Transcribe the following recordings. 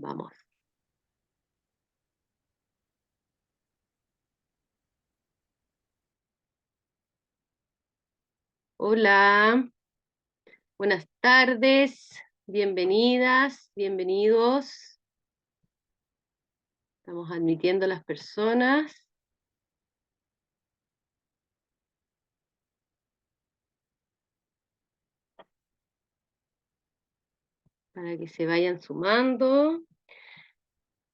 Vamos. Hola, buenas tardes, bienvenidas, bienvenidos. Estamos admitiendo a las personas. Para que se vayan sumando.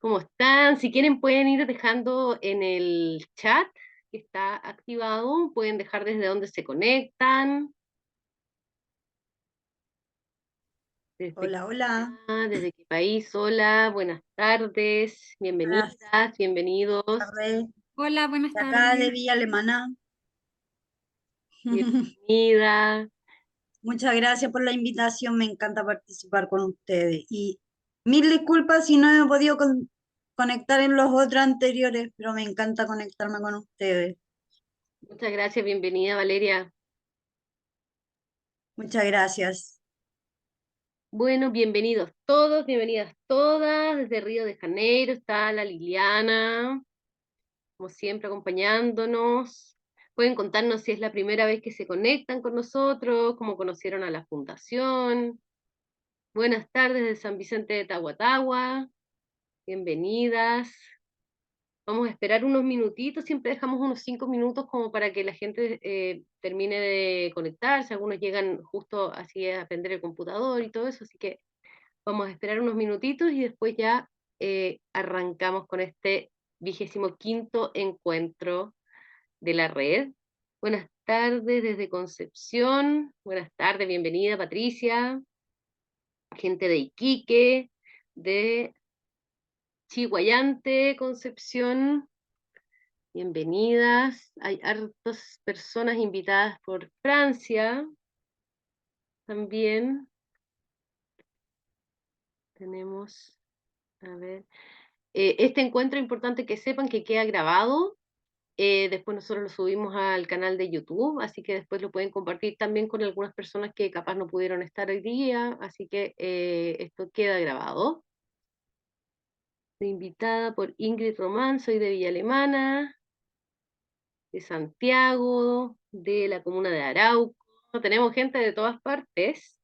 ¿Cómo están? Si quieren pueden ir dejando en el chat que está activado, pueden dejar desde dónde se conectan. Hola, hola. Desde qué país, hola, buenas tardes, bienvenidas, Buenas bienvenidos, tardes. Hola, buenas De acá de tardes. Villa Alemana. bienvenida. Muchas gracias por la invitación. Me encanta participar con ustedes. Y mil disculpas si no he podido conectar en los otros anteriores, pero me encanta conectarme con ustedes. Muchas gracias, bienvenida Valeria. Muchas gracias. Bueno, bienvenidos todos, bienvenidas todas, desde Río de Janeiro está la Liliana, como siempre acompañándonos. Pueden contarnos si es la primera vez que se conectan con nosotros, cómo conocieron a la fundación. Buenas tardes de San Vicente de Tahuatahua, bienvenidas. Vamos a esperar unos minutitos, siempre dejamos unos 5 minutos como para que la gente termine de conectarse, algunos llegan justo así a aprender el computador y todo eso, así que vamos a esperar unos minutitos y después ya arrancamos con este 25º encuentro de la red. Buenas tardes desde Concepción, buenas tardes, bienvenida Patricia, gente de Iquique, de Chiguayante, Concepción, bienvenidas. Hay hartas personas invitadas por Francia también. Tenemos, a ver, este encuentro es importante que sepan que queda grabado. Después nosotros lo subimos al canal de YouTube, así que después lo pueden compartir también con algunas personas que capaz no pudieron estar hoy día, así que esto queda grabado. Estoy invitada por Ingrid Román, soy de Villa Alemana, de Santiago, de la comuna de Arauco. Tenemos gente de todas partes,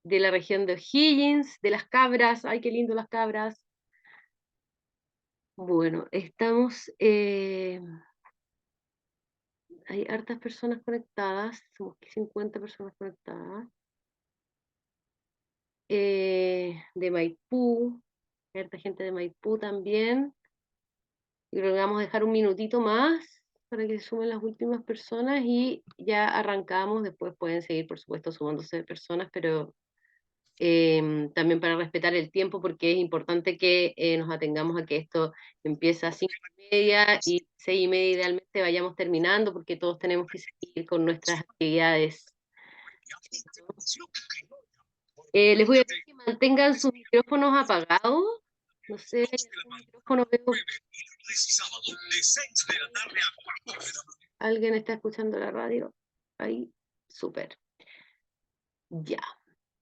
de la región de O'Higgins, de Las Cabras, ay qué lindo Las Cabras. Bueno, estamos, hay hartas personas conectadas, somos 50 personas conectadas. De Maipú, hay harta gente de Maipú también. Y creo que vamos a dejar un minutito más para que se sumen las últimas personas y ya arrancamos. Después pueden seguir, por supuesto, sumándose personas, pero también para respetar el tiempo, porque es importante que nos atengamos a que esto empieza a 5:30 y 6:30 idealmente vayamos terminando, porque todos tenemos que seguir con nuestras actividades. Les voy a pedir que mantengan sus micrófonos apagados. No sé, hay algún micrófono veo. ¿Alguien está escuchando la radio? Ahí, súper. Ya.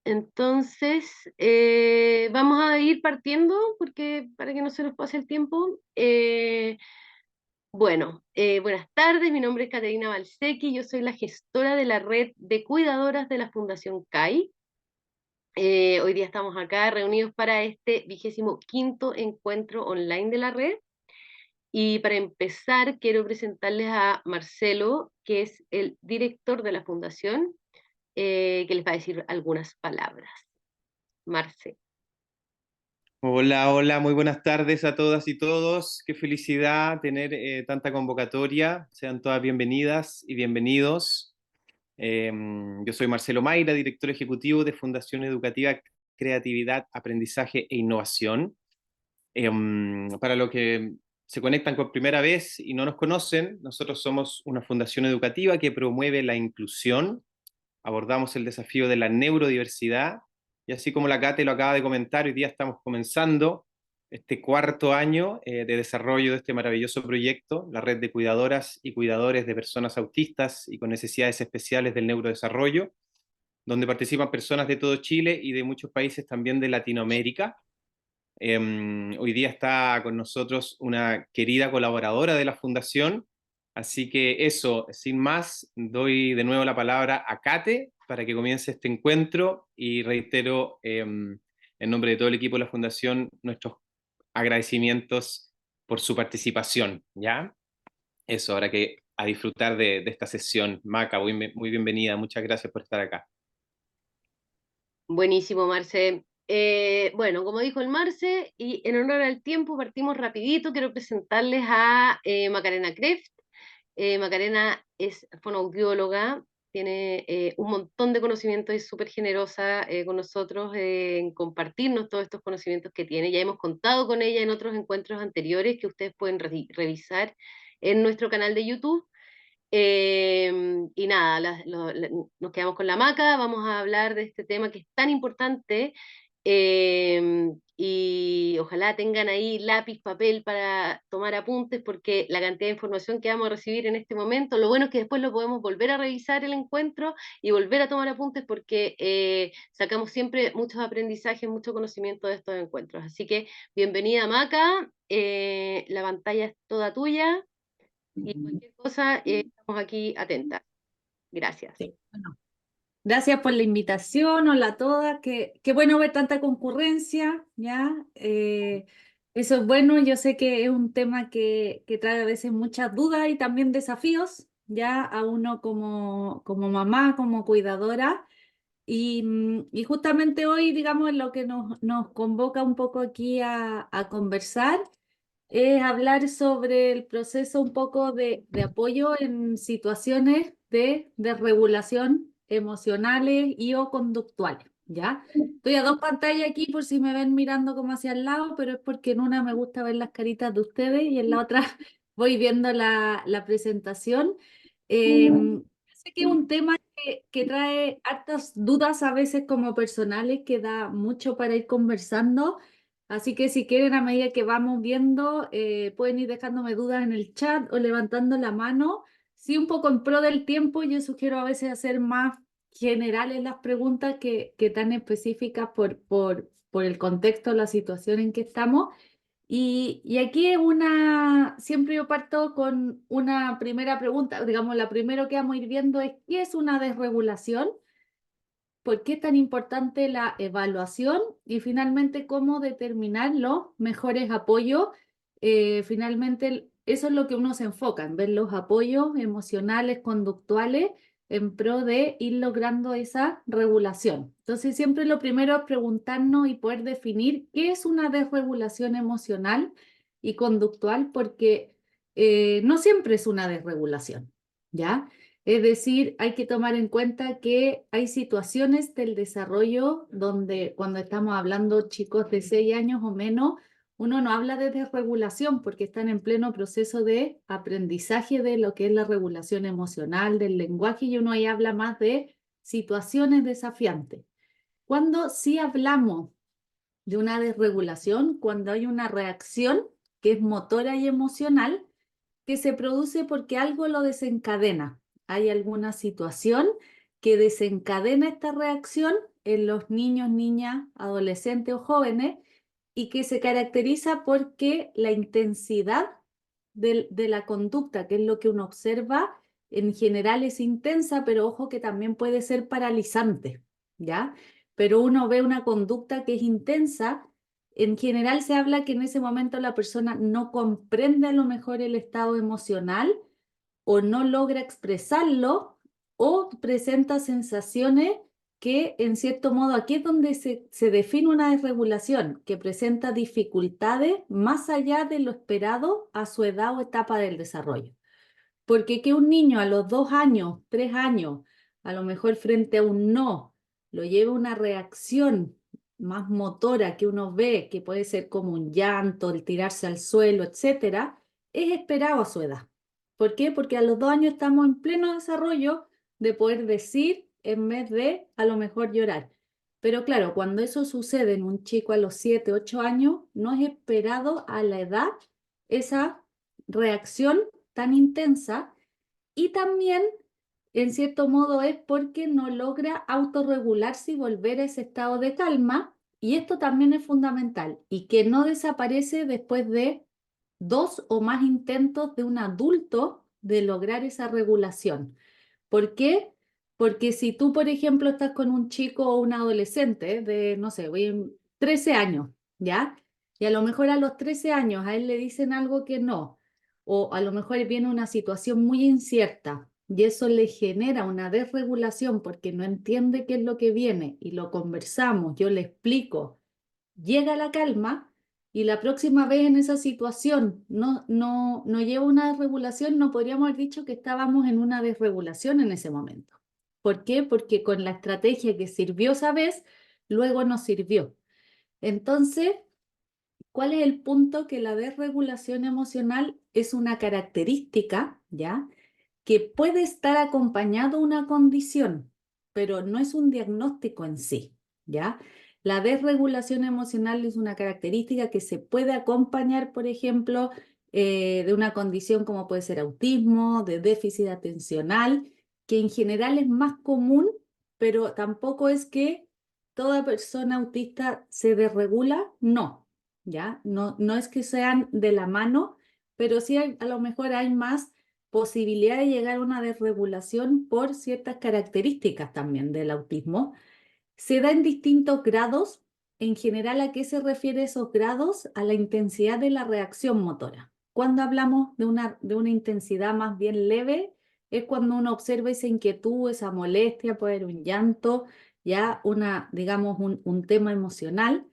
Entonces, vamos a ir partiendo porque para que no se nos pase el tiempo. Bueno, buenas tardes, mi nombre es Caterina Balsecchi, yo soy la gestora de la red de cuidadoras de la Fundación CAI. Hoy día estamos acá reunidos para este 25º encuentro online de la red. Y para empezar, quiero presentarles a Marcelo, que es el director de la fundación, que les va a decir algunas palabras. Marce. Hola, hola, muy buenas tardes a todas y todos. Qué felicidad tener tanta convocatoria. Sean todas bienvenidas y bienvenidos. Yo soy Marcelo Mayra, director ejecutivo de Fundación Educativa Creatividad, Aprendizaje e Innovación. Para los que se conectan por primera vez y no nos conocen, nosotros somos una fundación educativa que promueve la inclusión. Abordamos el desafío de la neurodiversidad y así como la Cate lo acaba de comentar, hoy día estamos comenzando este 4.º año de desarrollo de este maravilloso proyecto, la red de cuidadoras y cuidadores de personas autistas y con necesidades especiales del neurodesarrollo. donde participan personas de todo Chile y de muchos países también de Latinoamérica. Hoy día está con nosotros una querida colaboradora de la Fundación, así que eso, sin más, doy de nuevo la palabra a Kate para que comience este encuentro y reitero en nombre de todo el equipo de la Fundación nuestros agradecimientos por su participación, ¿ya? Eso, ahora que a disfrutar de esta sesión. Maca, muy bienvenida, muchas gracias por estar acá. Buenísimo, Marce. Bueno, como dijo el Marce, y en honor al tiempo, partimos rapidito. Quiero presentarles a Macarena Kreft. Macarena es fonoaudióloga, tiene un montón de conocimientos y es súper generosa con nosotros en compartirnos todos estos conocimientos que tiene. Ya hemos contado con ella en otros encuentros anteriores que ustedes pueden revisar en nuestro canal de YouTube. Y nada, nos quedamos con la Maca, vamos a hablar de este tema que es tan importante y ojalá tengan ahí lápiz, papel para tomar apuntes porque la cantidad de información que vamos a recibir en este momento, lo bueno es que después lo podemos volver a revisar el encuentro y volver a tomar apuntes porque sacamos siempre muchos aprendizajes, mucho conocimiento de estos encuentros. Así que bienvenida Maca, la pantalla es toda tuya. Y cualquier cosa, estamos aquí atentas. Gracias. Sí, bueno, gracias por la invitación, hola a todas, qué bueno ver tanta concurrencia, ¿ya? Eso es bueno, yo sé que es un tema que trae a veces muchas dudas y también desafíos, ya a uno como mamá, como cuidadora, y justamente hoy, digamos, lo que nos convoca un poco aquí a conversar es hablar sobre el proceso un poco de apoyo en situaciones de regulación emocionales y o conductuales, ¿ya? Estoy a dos pantallas aquí por si me ven mirando como hacia el lado, pero es porque en una me gusta ver las caritas de ustedes y en la otra voy viendo la presentación. Sé que es un tema que trae hartas dudas a veces como personales, que da mucho para ir conversando. Así que si quieren, a medida que vamos viendo, pueden ir dejándome dudas en el chat o levantando la mano. Sí, un poco en pro del tiempo, yo sugiero a veces hacer más generales las preguntas que tan específicas por el contexto, la situación en que estamos. Y aquí es siempre yo parto con una primera pregunta, digamos, la primero que vamos a ir viendo es, ¿qué es una desregulación? ¿Por qué es tan importante la evaluación? Y finalmente, ¿cómo determinar los mejores apoyos? Finalmente, eso es lo que uno se enfoca, en ver los apoyos emocionales, conductuales, en pro de ir logrando esa regulación. Entonces, siempre lo primero es preguntarnos y poder definir qué es una desregulación emocional y conductual, porque no siempre es una desregulación, ¿ya? Es decir, hay que tomar en cuenta que hay situaciones del desarrollo donde cuando estamos hablando chicos de 6 años o menos, uno no habla de desregulación porque están en pleno proceso de aprendizaje de lo que es la regulación emocional, del lenguaje, y uno ahí habla más de situaciones desafiantes. Cuando sí hablamos de una desregulación, cuando hay una reacción que es motora y emocional, que se produce porque algo lo desencadena. Hay alguna situación que desencadena esta reacción en los niños, niñas, adolescentes o jóvenes y que se caracteriza porque la intensidad de la conducta, que es lo que uno observa, en general es intensa, pero ojo que también puede ser paralizante, ¿ya? Pero uno ve una conducta que es intensa. En general se habla que en ese momento la persona no comprende a lo mejor el estado emocional o no logra expresarlo o presenta sensaciones que en cierto modo aquí es donde se define una desregulación, que presenta dificultades más allá de lo esperado a su edad o etapa del desarrollo. Porque que un niño a los 2 años, 3 años, a lo mejor frente a un no, lo lleve a una reacción más motora que uno ve, que puede ser como un llanto, el tirarse al suelo, etcétera, es esperado a su edad. ¿Por qué? Porque a los 2 años estamos en pleno desarrollo de poder decir en vez de a lo mejor llorar. Pero claro, cuando eso sucede en un chico a los 7, 8 años, no es esperado a la edad esa reacción tan intensa, y también en cierto modo es porque no logra autorregularse y volver a ese estado de calma, y esto también es fundamental, y que no desaparece después de 2 o más intentos de un adulto de lograr esa regulación. ¿Por qué? Porque si tú, por ejemplo, estás con un chico o un adolescente de, no sé, 13 años, ¿ya? Y a lo mejor a los 13 años a él le dicen algo que no, o a lo mejor viene una situación muy incierta y eso le genera una desregulación porque no entiende qué es lo que viene y lo conversamos, yo le explico, llega la calma y la próxima vez en esa situación no lleva una desregulación, no podríamos haber dicho que estábamos en una desregulación en ese momento. ¿Por qué? Porque con la estrategia que sirvió esa vez, luego no sirvió. Entonces, ¿cuál es el punto? Que la desregulación emocional es una característica, ¿ya? Que puede estar acompañado de una condición, pero no es un diagnóstico en sí, ¿ya? La desregulación emocional es una característica que se puede acompañar, por ejemplo, de una condición como puede ser autismo, de déficit atencional, que en general es más común, pero tampoco es que toda persona autista se desregula, no, ¿ya? No es que sean de la mano, pero sí a lo mejor hay más posibilidad de llegar a una desregulación por ciertas características también del autismo. Se da en distintos grados. En general, ¿a qué se refiere esos grados? A la intensidad de la reacción motora. Cuando hablamos de una intensidad más bien leve, es cuando uno observa esa inquietud, esa molestia, puede haber un llanto, ya digamos, un tema emocional.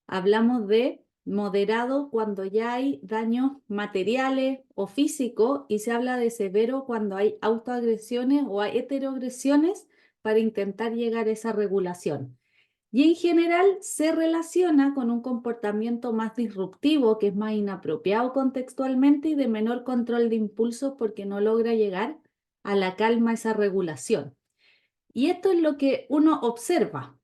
Hablamos de moderado cuando ya hay daños materiales o físicos, y se habla de severo cuando hay autoagresiones o hay heteroagresiones para intentar llegar a esa regulación. Y en general se relaciona con un comportamiento más disruptivo, que es más inapropiado contextualmente y de menor control de impulsos porque no logra llegar a la calma, esa regulación. Y esto es lo que uno observa.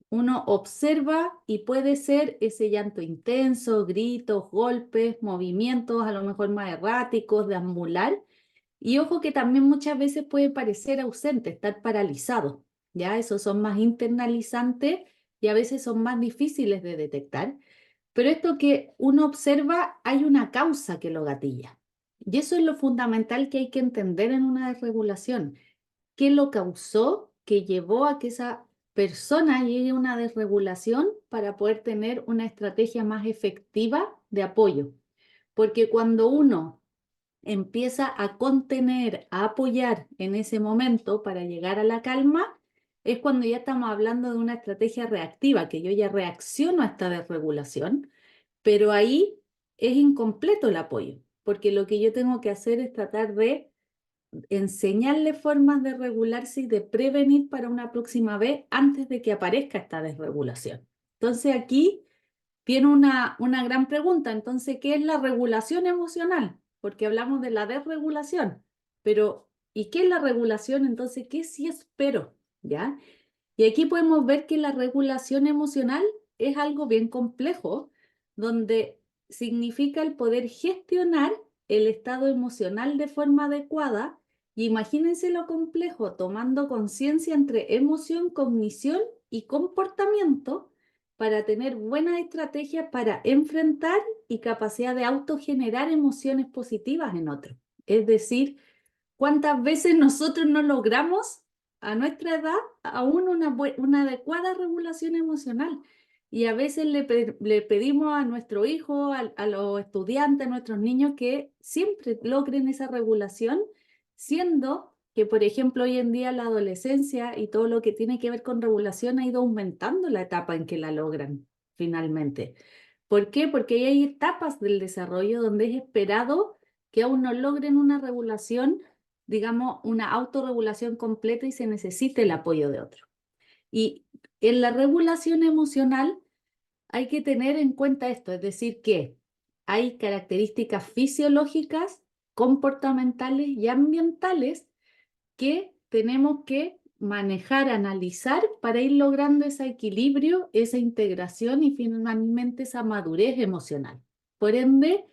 Uno observa y puede ser ese llanto intenso, gritos, golpes, movimientos a lo mejor más erráticos, deambular. Y ojo que también muchas veces puede parecer ausente, estar paralizado. Ya esos son más internalizantes y a veces son más difíciles de detectar. Pero esto que uno observa, hay una causa que lo gatilla. Y eso es lo fundamental que hay que entender en una desregulación. ¿Qué lo causó que llevó a que esa persona llegue a una desregulación para poder tener una estrategia más efectiva de apoyo? Porque cuando uno empieza a contener, a apoyar en ese momento para llegar a la calma, es cuando ya estamos hablando de una estrategia reactiva, que yo ya reacciono a esta desregulación, pero ahí es incompleto el apoyo, porque lo que yo tengo que hacer es tratar de enseñarle formas de regularse y de prevenir para una próxima vez antes de que aparezca esta desregulación. Entonces aquí tiene una gran pregunta. Entonces, ¿qué es la regulación emocional? Porque hablamos de la desregulación, pero ¿y qué es la regulación? Entonces, ¿qué sí espero? ¿Ya? Y aquí podemos ver que la regulación emocional es algo bien complejo, donde significa el poder gestionar el estado emocional de forma adecuada. Y imagínense lo complejo, tomando conciencia entre emoción, cognición y comportamiento para tener buenas estrategias para enfrentar y capacidad de autogenerar emociones positivas en otros. Es decir, ¿cuántas veces nosotros no logramos a nuestra edad aún una adecuada regulación emocional? Y a veces le pedimos a nuestro hijo, a los estudiantes, a nuestros niños que siempre logren esa regulación, siendo que, por ejemplo, hoy en día la adolescencia y todo lo que tiene que ver con regulación ha ido aumentando la etapa en que la logran finalmente. ¿Por qué? Porque hay etapas del desarrollo donde es esperado que aún no logren una regulación, digamos, una autorregulación completa, y se necesita el apoyo de otro. Y en la regulación emocional hay que tener en cuenta esto, es decir, que hay características fisiológicas, comportamentales y ambientales que tenemos que manejar, analizar para ir logrando ese equilibrio, esa integración y finalmente esa madurez emocional. Por ende,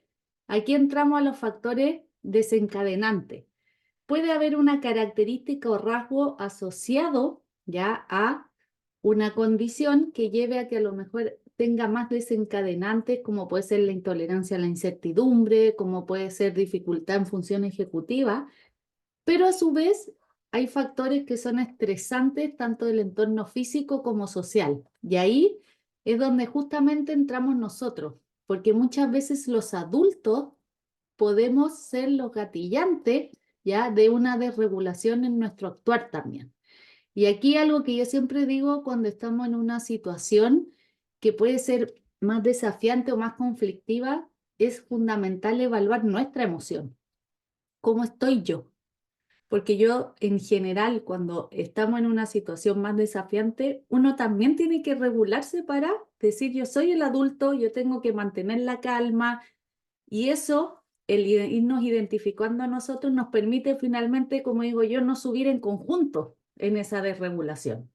aquí entramos a los factores desencadenantes. puede haber una característica o rasgo asociado ya a una condición que lleve a que a lo mejor tenga más desencadenantes, como puede ser la intolerancia a la incertidumbre, como puede ser dificultad en función ejecutiva, pero a su vez hay factores que son estresantes tanto del entorno físico como social. Y ahí es donde justamente entramos nosotros, porque muchas veces los adultos podemos ser los gatillantes ya de una desregulación en nuestro actuar también. Y aquí algo que yo siempre digo cuando estamos en una situación que puede ser más desafiante o más conflictiva, es fundamental evaluar nuestra emoción. ¿Cómo estoy yo? Porque yo, en general, cuando estamos en una situación más desafiante, uno también tiene que regularse para decir, yo soy el adulto, yo tengo que mantener la calma, y eso, el irnos identificando a nosotros, nos permite finalmente, como digo yo, no subir en conjunto en esa desregulación.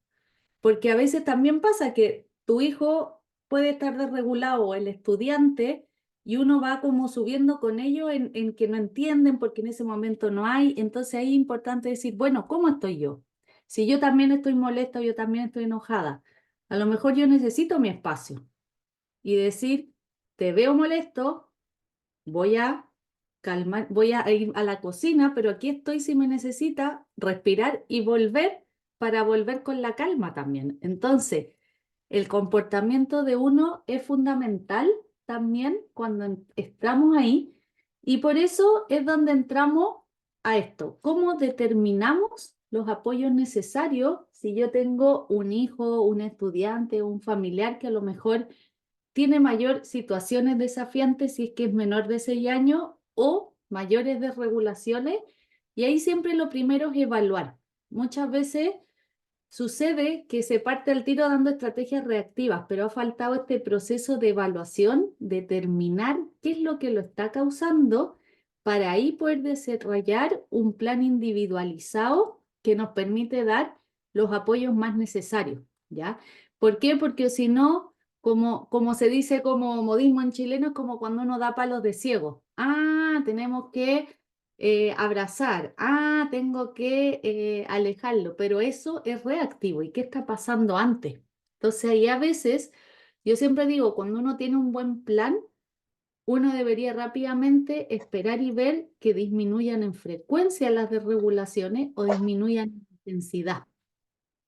Porque a veces también pasa que tu hijo puede estar desregulado o el estudiante y uno va como subiendo con ellos en que no entienden porque en ese momento no hay. Entonces ahí es importante decir, bueno, ¿cómo estoy yo? Si yo también estoy molesta o yo también estoy enojada, a lo mejor yo necesito mi espacio y decir, te veo molesto, voy a calmar, voy a ir a la cocina, pero aquí estoy si me necesita, respirar y volver para volver con la calma también. Entonces, el comportamiento de uno es fundamental también cuando estamos ahí y por eso es donde entramos a esto. ¿Cómo determinamos los apoyos necesarios si yo tengo un hijo, un estudiante, un familiar que a lo mejor tiene mayor situaciones desafiantes si es que es menor de 6 años o mayores desregulaciones? Y ahí siempre lo primero es evaluar. Muchas veces sucede que se parte al tiro dando estrategias reactivas, pero ha faltado este proceso de evaluación, determinar qué es lo que lo está causando para ahí poder desarrollar un plan individualizado que nos permite dar los apoyos más necesarios, ¿ya? ¿Por qué? Porque si no, como se dice como modismo en chileno, es como cuando uno da palos de ciego. Ah, tenemos que abrazar, tengo que alejarlo, pero eso es reactivo. ¿Y qué está pasando antes? Entonces ahí a veces, yo siempre digo, cuando uno tiene un buen plan, uno debería rápidamente esperar y ver que disminuyan en frecuencia las desregulaciones o disminuyan en intensidad.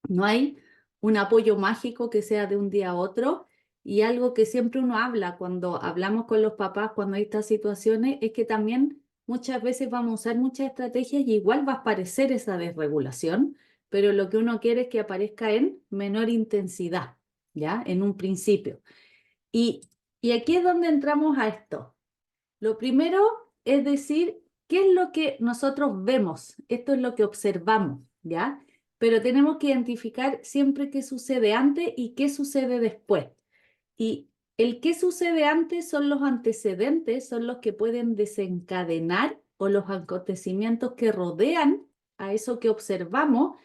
No hay un apoyo mágico que sea de un día a otro. Y algo que siempre uno habla cuando hablamos con los papás, cuando hay estas situaciones, es que también muchas veces vamos a usar muchas estrategias y igual va a aparecer esa desregulación, pero lo que uno quiere es que aparezca en menor intensidad, ¿ya? En un principio. Y, y aquí es donde entramos a esto. Lo primero es decir, ¿qué es lo que nosotros vemos? Esto es lo que observamos, ¿ya? Pero tenemos que identificar siempre qué sucede antes y qué sucede después. Y el qué sucede antes son los antecedentes, son los que pueden desencadenar o los acontecimientos que rodean a eso que observamos.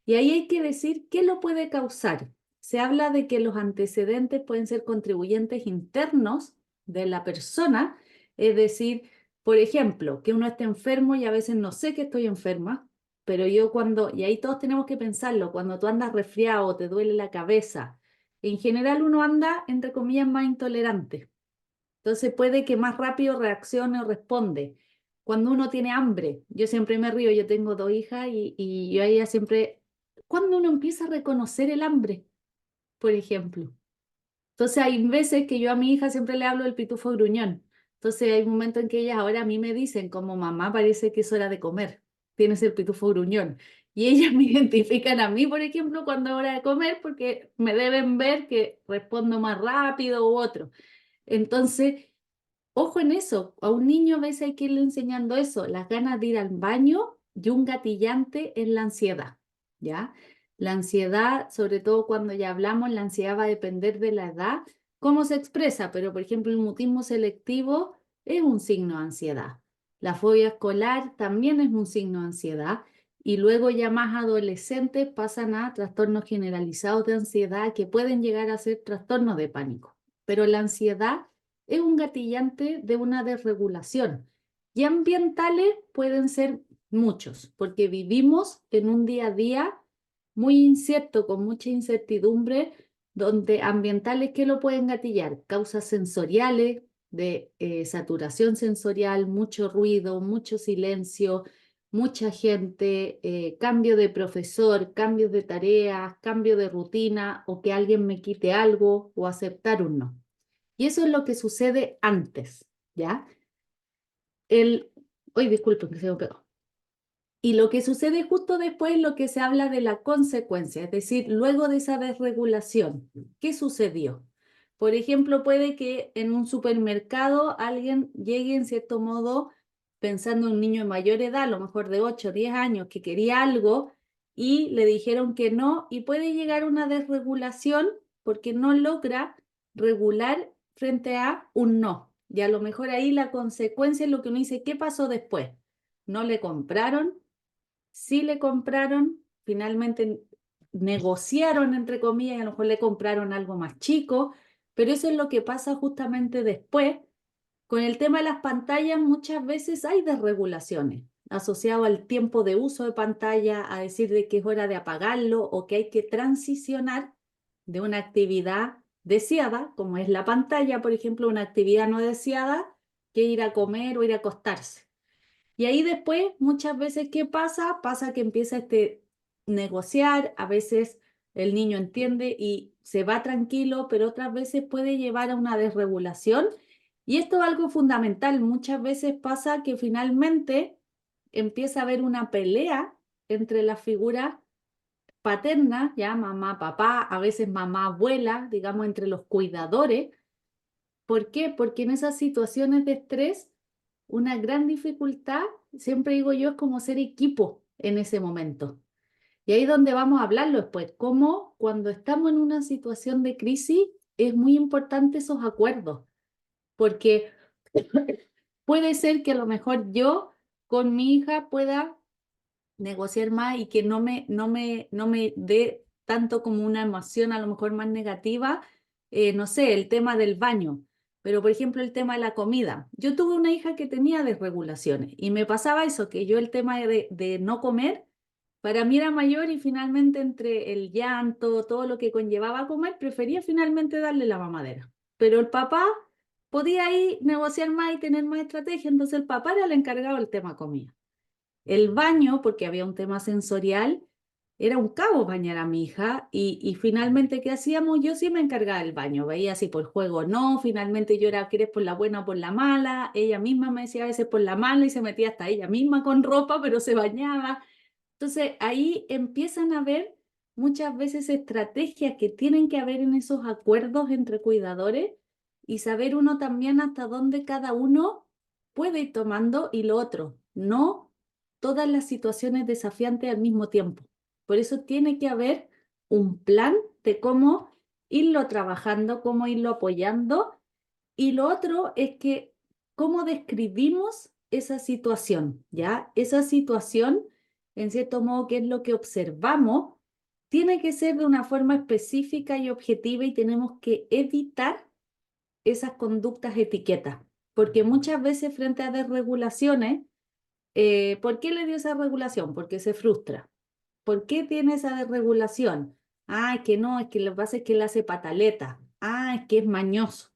Y ahí hay que decir qué lo puede causar. Se habla de que los antecedentes pueden ser contribuyentes internos de la persona, es decir, por ejemplo, que uno esté enfermo y a veces no sé que estoy enferma, pero yo y ahí todos tenemos que pensarlo, cuando tú andas resfriado o te duele la cabeza, en general uno anda, entre comillas, más intolerante. Entonces puede que más rápido reaccione o responde. Cuando uno tiene hambre, yo siempre me río, yo tengo 2 hijas y yo a ella siempre, cuando uno empieza a reconocer el hambre, por ejemplo. Entonces hay veces que yo a mi hija siempre le hablo del pitufo gruñón. Entonces hay momentos en que ellas ahora a mí me dicen, como mamá, parece que es hora de comer, tienes el pitufo gruñón. Y ellas me identifican a mí, por ejemplo, cuando es hora de comer, porque me deben ver que respondo más rápido u otro. Entonces, ojo en eso, a un niño a veces hay que irle enseñando eso, las ganas de ir al baño y un gatillante es la ansiedad, ¿ya? La ansiedad, sobre todo cuando ya hablamos, la ansiedad va a depender de la edad, cómo se expresa, pero por ejemplo el mutismo selectivo es un signo de ansiedad. La fobia escolar también es un signo de ansiedad y luego ya más adolescentes pasan a trastornos generalizados de ansiedad que pueden llegar a ser trastornos de pánico. Pero la ansiedad es un gatillante de una desregulación. Y ambientales pueden ser muchos, porque vivimos en un día a día muy incierto, con mucha incertidumbre, donde ambientales que lo pueden gatillar, causas sensoriales, de saturación sensorial, mucho ruido, mucho silencio, mucha gente, cambio de profesor, cambios de tareas, cambio de rutina o que alguien me quite algo o aceptar un no. Y eso es lo que sucede antes, ¿ya? Hoy disculpen que se me pegó. Y lo que sucede justo después es lo que se habla de la consecuencia, es decir, luego de esa desregulación, ¿qué sucedió? Por ejemplo, puede que en un supermercado alguien llegue en cierto modo pensando en un niño de mayor edad, a lo mejor de 8 o 10 años, que quería algo y le dijeron que no, y puede llegar una desregulación porque no logra regular frente a un no. Y a lo mejor ahí la consecuencia es lo que uno dice, ¿qué pasó después? ¿No le compraron? Sí le compraron, finalmente negociaron, entre comillas, y a lo mejor le compraron algo más chico, pero eso es lo que pasa justamente después. Con el tema de las pantallas, muchas veces hay desregulaciones asociado al tiempo de uso de pantalla, a decir de que es hora de apagarlo o que hay que transicionar de una actividad deseada, como es la pantalla, por ejemplo, una actividad no deseada, que ir a comer o ir a acostarse. Y ahí después, muchas veces, ¿qué pasa? Pasa que empieza negociar, a veces el niño entiende y se va tranquilo, pero otras veces puede llevar a una desregulación. Y esto es algo fundamental. Muchas veces pasa que finalmente empieza a haber una pelea entre las figuras paternas, ya mamá, papá, a veces mamá, abuela, digamos, entre los cuidadores. ¿Por qué? Porque en esas situaciones de estrés, una gran dificultad, siempre digo yo, es como ser equipo en ese momento. Y ahí es donde vamos a hablarlo después, cómo cuando estamos en una situación de crisis es muy importante esos acuerdos, porque puede ser que a lo mejor yo con mi hija pueda negociar más y que no me dé tanto como una emoción a lo mejor más negativa, no sé, el tema del baño, pero por ejemplo el tema de la comida. Yo tuve una hija que tenía desregulaciones y me pasaba eso, que yo el tema de no comer, para mí era mayor y finalmente entre el llanto, todo lo que conllevaba comer, prefería finalmente darle la mamadera. Pero el papá podía ahí negociar más y tener más estrategia, entonces el papá era el encargado del tema comida. El baño, porque había un tema sensorial, era un caos bañar a mi hija y finalmente, ¿qué hacíamos? Yo sí me encargaba del baño, veía si por juego no, finalmente yo era, ¿quieres por la buena o por la mala? Ella misma me decía a veces por la mala y se metía hasta ella misma con ropa, pero se bañaba. Entonces ahí empiezan a haber muchas veces estrategias que tienen que haber en esos acuerdos entre cuidadores y saber uno también hasta dónde cada uno puede ir tomando y lo otro, no todas las situaciones desafiantes al mismo tiempo. Por eso tiene que haber un plan de cómo irlo trabajando, cómo irlo apoyando. Y lo otro es que cómo describimos esa situación, ¿ya? Esa situación, en cierto modo, que es lo que observamos, tiene que ser de una forma específica y objetiva y tenemos que evitar esas conductas etiquetas, porque muchas veces frente a desregulaciones, ¿por qué le dio esa regulación? Porque se frustra. ¿Por qué tiene esa desregulación? Ah, es que no, es que lo que pasa es que él hace pataleta. Ah, es que es mañoso.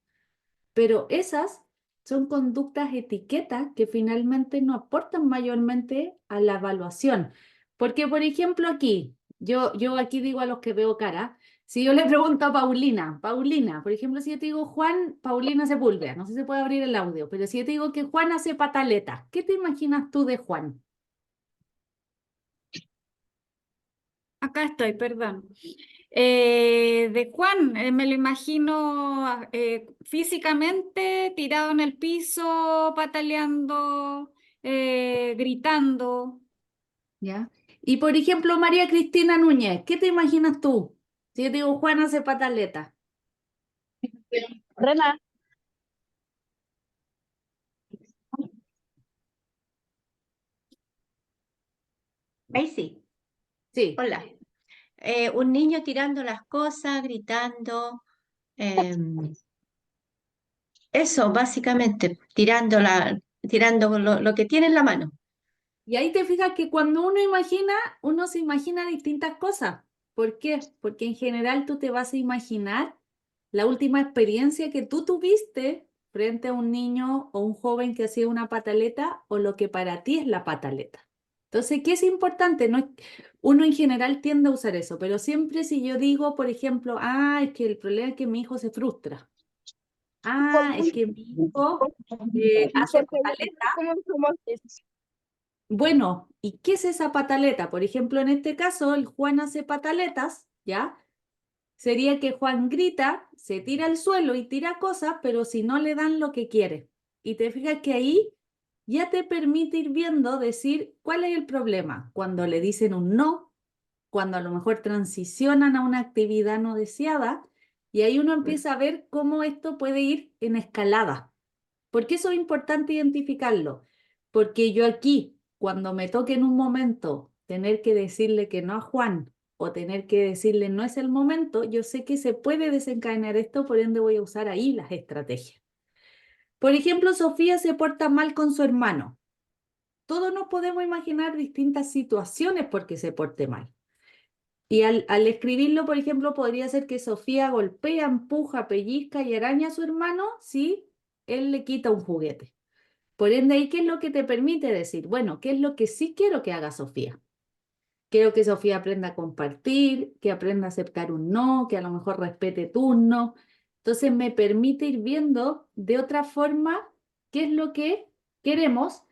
Pero esas son conductas etiquetas que finalmente no aportan mayormente a la evaluación. Porque, por ejemplo, aquí, yo aquí digo a los que veo cara, si yo le pregunto a Paulina, Paulina, por ejemplo, si yo te digo Juan, Paulina Sepúlveda, no sé si se puede abrir el audio, pero si yo te digo que Juan hace pataleta, ¿qué te imaginas tú de Juan? Acá estoy, perdón. De Juan, me lo imagino físicamente tirado en el piso, pataleando, gritando. ¿Ya? Y, por ejemplo, María Cristina Núñez, ¿qué te imaginas tú? Si yo te digo Juan hace pataleta. Rena, ahí sí, Sí. hola. Un niño tirando las cosas, gritando, eso básicamente, tirando lo que tiene en la mano. Y ahí te fijas que cuando uno imagina, uno se imagina distintas cosas. ¿Por qué? Porque en general tú te vas a imaginar la última experiencia que tú tuviste frente a un niño o un joven que hacía una pataleta o lo que para ti es la pataleta. Entonces, ¿qué es importante? No, uno en general tiende a usar eso, pero siempre si yo digo, por ejemplo, es que el problema es que mi hijo se frustra. Es que mi hijo hace pataleta. Bueno, ¿y qué es esa pataleta? Por ejemplo, en este caso, el Juan hace pataletas, ¿ya? Sería que Juan grita, se tira al suelo y tira cosas, pero si no le dan lo que quiere. Y te fijas que ahí ya te permite ir viendo, decir cuál es el problema. Cuando le dicen un no, cuando a lo mejor transicionan a una actividad no deseada, y ahí uno empieza a ver cómo esto puede ir en escalada. ¿Por qué eso es importante identificarlo? Porque yo aquí, cuando me toque en un momento tener que decirle que no a Juan o tener que decirle no es el momento, yo sé que se puede desencadenar esto, por ende voy a usar ahí las estrategias. Por ejemplo, Sofía se porta mal con su hermano. Todos nos podemos imaginar distintas situaciones porque se porte mal. Y al escribirlo, por ejemplo, podría ser que Sofía golpea, empuja, pellizca y araña a su hermano si él le quita un juguete. Por ende, ahí, ¿qué es lo que te permite decir? Bueno, ¿qué es lo que sí quiero que haga Sofía? Quiero que Sofía aprenda a compartir, que aprenda a aceptar un no, que a lo mejor respete turno. Entonces, me permite ir viendo de otra forma qué es lo que queremos.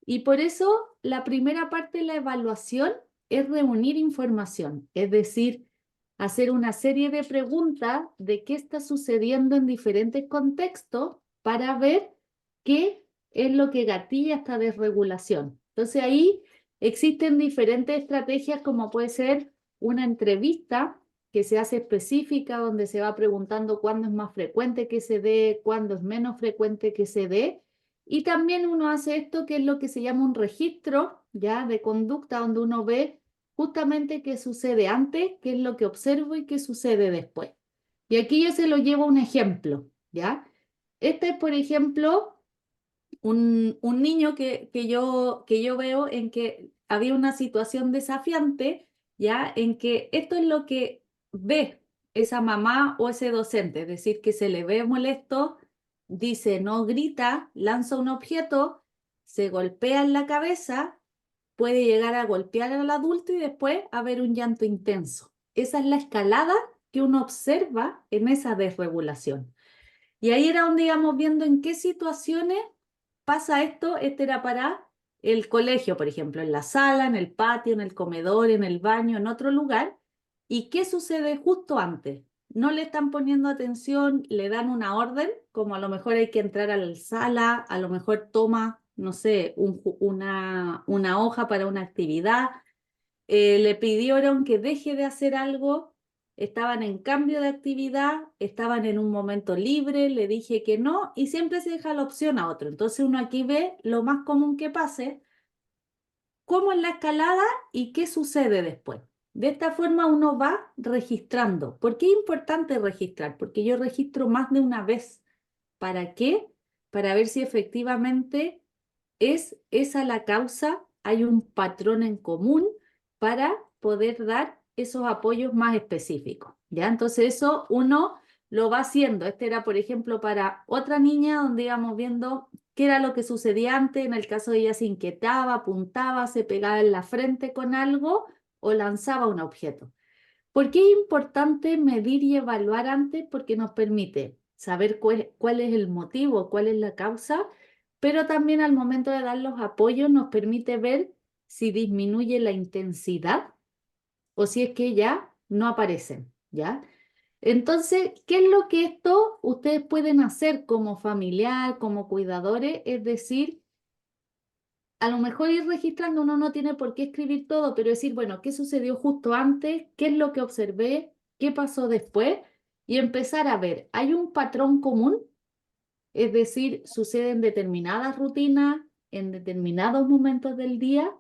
Y por eso, la primera parte de la evaluación es reunir información, es decir, hacer una serie de preguntas de qué está sucediendo en diferentes contextos para ver qué es lo que gatilla esta desregulación. Entonces ahí existen diferentes estrategias como puede ser una entrevista que se hace específica donde se va preguntando cuándo es más frecuente que se dé, cuándo es menos frecuente que se dé. Y también uno hace esto que es lo que se llama un registro ya de conducta donde uno ve justamente qué sucede antes, qué es lo que observo y qué sucede después. Y aquí yo se lo llevo a un ejemplo, ¿ya? Este es, por ejemplo, un niño que yo veo en que había una situación desafiante, ¿ya? En que esto es lo que ve esa mamá o ese docente, es decir, que se le ve molesto, dice no grita, lanza un objeto, se golpea en la cabeza, puede llegar a golpear al adulto y después haber un llanto intenso. Esa es la escalada que uno observa en esa desregulación. Y ahí era donde íbamos viendo en qué situaciones pasa esto. Este era para el colegio, por ejemplo, en la sala, en el patio, en el comedor, en el baño, en otro lugar. ¿Y qué sucede justo antes? No le están poniendo atención, le dan una orden, como a lo mejor hay que entrar a la sala, a lo mejor toma, no sé, una hoja para una actividad, le pidieron que deje de hacer algo, estaban en cambio de actividad, estaban en un momento libre, le dije que no y siempre se deja la opción a otro. Entonces uno aquí ve lo más común que pase, cómo es la escalada y qué sucede después. De esta forma uno va registrando. ¿Por qué es importante registrar? Porque yo registro más de una vez. ¿Para qué? Para ver si efectivamente es esa la causa, hay un patrón en común para poder dar esos apoyos más específicos, ¿ya? Entonces eso uno lo va haciendo. Este era, por ejemplo, para otra niña donde íbamos viendo qué era lo que sucedía antes. En el caso de ella se inquietaba, apuntaba, se pegaba en la frente con algo o lanzaba un objeto. ¿Por qué es importante medir y evaluar antes? Porque nos permite saber cuál es el motivo, cuál es la causa, pero también al momento de dar los apoyos nos permite ver si disminuye la intensidad o si es que ya no aparecen, ¿ya? Entonces, ¿qué es lo que esto ustedes pueden hacer como familiar, como cuidadores? Es decir, a lo mejor ir registrando, uno no tiene por qué escribir todo, pero decir, bueno, ¿qué sucedió justo antes? ¿Qué es lo que observé? ¿Qué pasó después? Y empezar a ver, ¿hay un patrón común? Es decir, sucede en determinadas rutinas, en determinados momentos del día.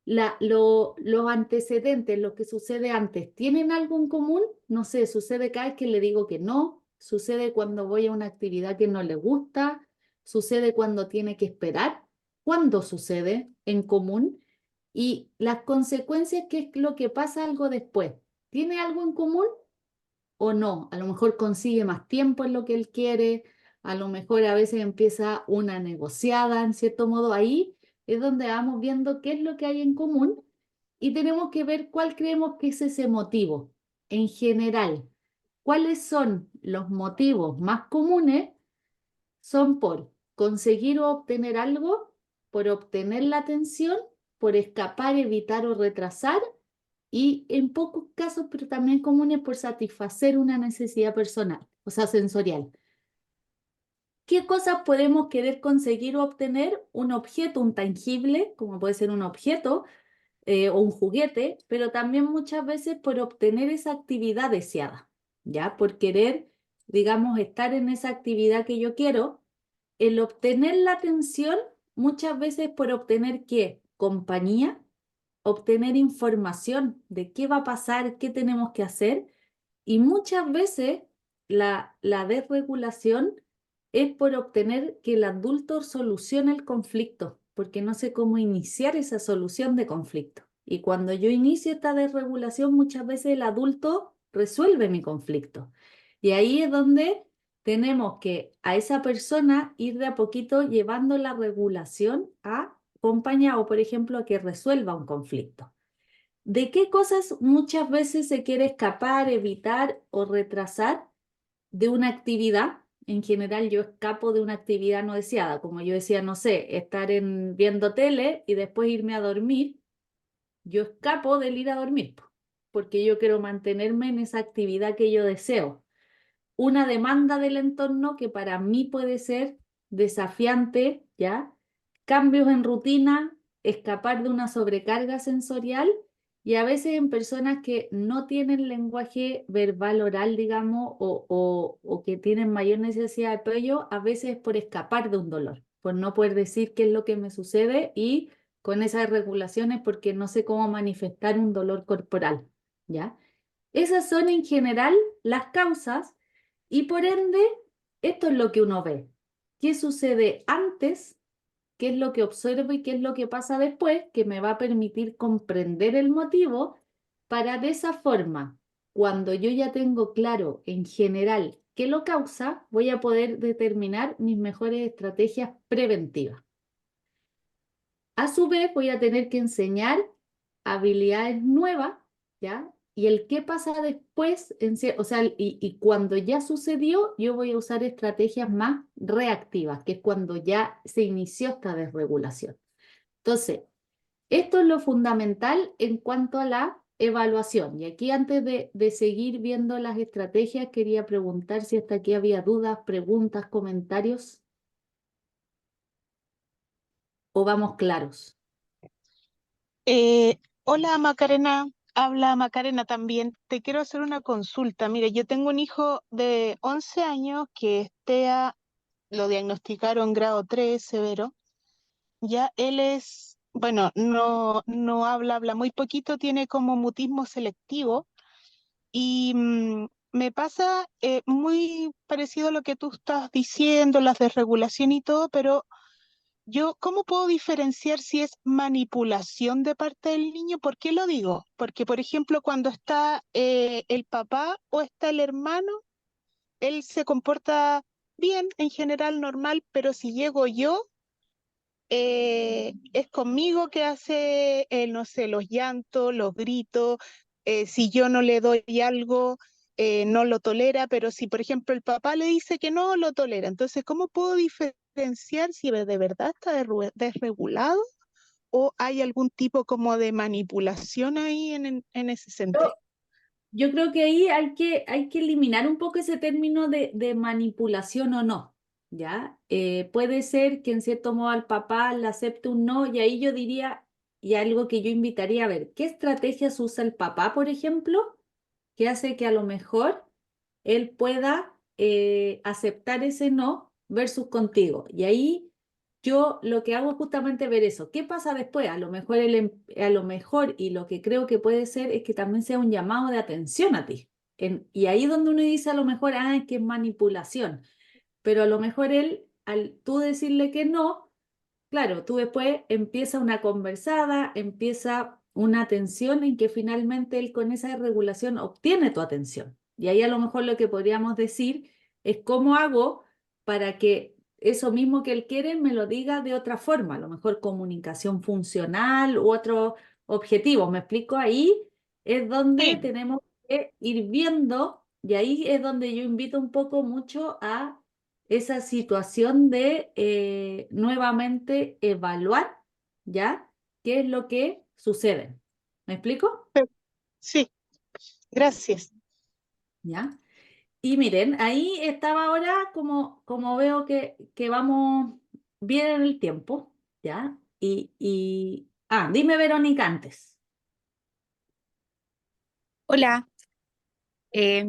Los antecedentes, lo que sucede antes, ¿tienen algo en común? No sé, sucede cada vez que le digo que no, sucede cuando voy a una actividad que no le gusta, sucede cuando tiene que esperar. cuándo sucede en común y las consecuencias, qué es lo que pasa algo después. ¿Tiene algo en común o no? A lo mejor consigue más tiempo en lo que él quiere, a lo mejor a veces empieza una negociada, en cierto modo. Ahí es donde vamos viendo qué es lo que hay en común y tenemos que ver cuál creemos que es ese motivo en general. ¿Cuáles son los motivos más comunes? Son por conseguir o obtener algo, por obtener la atención, por escapar, evitar o retrasar, y en pocos casos, pero también comunes, por satisfacer una necesidad personal, o sea, sensorial. ¿Qué cosas podemos querer conseguir o obtener? Un objeto, un tangible, como puede ser un objeto o un juguete, pero también muchas veces por obtener esa actividad deseada, ¿ya? Por querer, digamos, estar en esa actividad que yo quiero. El obtener la atención, muchas veces por obtener ¿qué? Compañía, obtener información de qué va a pasar, qué tenemos que hacer, y muchas veces la desregulación es por obtener que el adulto solucione el conflicto, porque no sé cómo iniciar esa solución de conflicto. Y cuando yo inicio esta desregulación, muchas veces el adulto resuelve mi conflicto. Y ahí es donde tenemos que a esa persona ir de a poquito llevando la regulación a acompañado, por ejemplo, a que resuelva un conflicto. ¿De qué cosas muchas veces se quiere escapar, evitar o retrasar? De una actividad. En general yo escapo de una actividad no deseada, como yo decía, no sé, estar viendo tele y después irme a dormir. Yo escapo del ir a dormir, porque yo quiero mantenerme en esa actividad que yo deseo. Una demanda del entorno que para mí puede ser desafiante, ¿ya? Cambios en rutina, escapar de una sobrecarga sensorial, y a veces en personas que no tienen lenguaje verbal oral, digamos, o que tienen mayor necesidad de apoyo, a veces es por escapar de un dolor, por no poder decir qué es lo que me sucede, y con esas regulaciones porque no sé cómo manifestar un dolor corporal, ¿ya? Esas son en general las causas y por ende esto es lo que uno ve. ¿Qué sucede antes? ¿Qué es lo que observo y qué es lo que pasa después? Que me va a permitir comprender el motivo para de esa forma, cuando yo ya tengo claro en general qué lo causa, voy a poder determinar mis mejores estrategias preventivas. A su vez, voy a tener que enseñar habilidades nuevas, ¿ya? Y el qué pasa después, o sea, y cuando ya sucedió, yo voy a usar estrategias más reactivas, que es cuando ya se inició esta desregulación. Entonces, esto es lo fundamental en cuanto a la evaluación. Y aquí, antes de seguir viendo las estrategias, quería preguntar si hasta aquí había dudas, preguntas, comentarios, o vamos claros. Hola Macarena, habla Macarena también. Te quiero hacer una consulta. Mire, yo tengo un hijo de 11 años que es TEA, lo diagnosticaron grado 3 severo. Ya él es, bueno, no habla, habla muy poquito, tiene como mutismo selectivo y me pasa muy parecido a lo que tú estás diciendo, las desregulación y todo, pero yo, ¿cómo puedo diferenciar si es manipulación de parte del niño? ¿Por qué lo digo? Porque, por ejemplo, cuando está el papá o está el hermano, él se comporta bien, en general normal, pero si llego yo, es conmigo que hace, no sé, los llantos, los gritos, si yo no le doy algo, no lo tolera, pero si, por ejemplo, el papá le dice que no, lo tolera. Entonces, ¿cómo puedo diferenciar si de verdad está desregulado o hay algún tipo como de manipulación ahí en ese sentido? Yo creo que ahí hay que eliminar un poco ese término de manipulación o no, ¿ya? Puede ser que en cierto modo al papá le acepte un no, y ahí yo diría, y algo que yo invitaría a ver, ¿qué estrategias usa el papá, por ejemplo, que hace que a lo mejor él pueda aceptar ese no versus contigo? Y ahí yo lo que hago es justamente ver eso. ¿Qué pasa después? A lo mejor, a lo mejor, y lo que creo que puede ser es que también sea un llamado de atención a ti. Y ahí donde uno dice a lo mejor, es que es manipulación, pero a lo mejor él, al tú decirle que no, claro, tú después empieza una conversada, empieza una atención en que finalmente él con esa regulación obtiene tu atención. Y ahí a lo mejor lo que podríamos decir es cómo hago para que eso mismo que él quiere me lo diga de otra forma, a lo mejor comunicación funcional u otro objetivo. ¿Me explico? Ahí es donde Sí, tenemos que ir viendo y ahí es donde yo invito un poco mucho a esa situación de nuevamente evaluar, ¿ya? ¿Qué es lo que sucede? ¿Me explico? sí, gracias. ¿Ya? Y miren, ahí estaba ahora como veo que vamos bien en el tiempo, ¿ya? Dime Verónica antes. Hola, eh,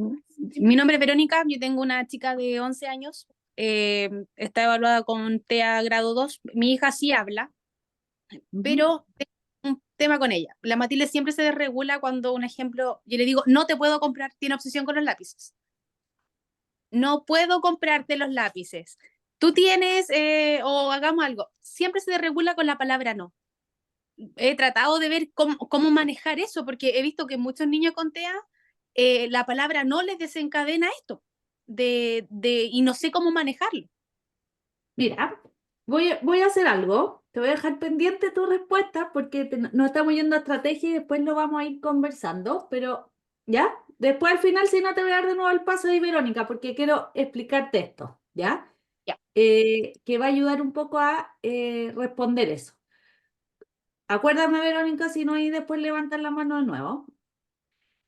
mi nombre es Verónica, yo tengo una chica de 11 años, está evaluada con TEA grado 2. Mi hija sí habla, Ujú. pero tengo un tema con ella. La Matilde siempre se desregula cuando, un ejemplo, yo le digo, no te puedo comprar, tiene obsesión con los lápices. No puedo comprarte los lápices. Tú tienes, o hagamos algo, siempre se desregula con la palabra no. He tratado de ver cómo manejar eso, porque he visto que muchos niños con TEA, la palabra no les desencadena esto, y no sé cómo manejarlo. Mira, voy a hacer algo. Te voy a dejar pendiente tu respuesta porque nos estamos yendo a estrategia y después lo vamos a ir conversando, pero ya, después al final si no te voy a dar de nuevo el paso de Verónica porque quiero explicarte esto, ¿ya? Ya. Que va a ayudar un poco a responder eso. Acuérdame, Verónica, si no, y después levantar la mano de nuevo.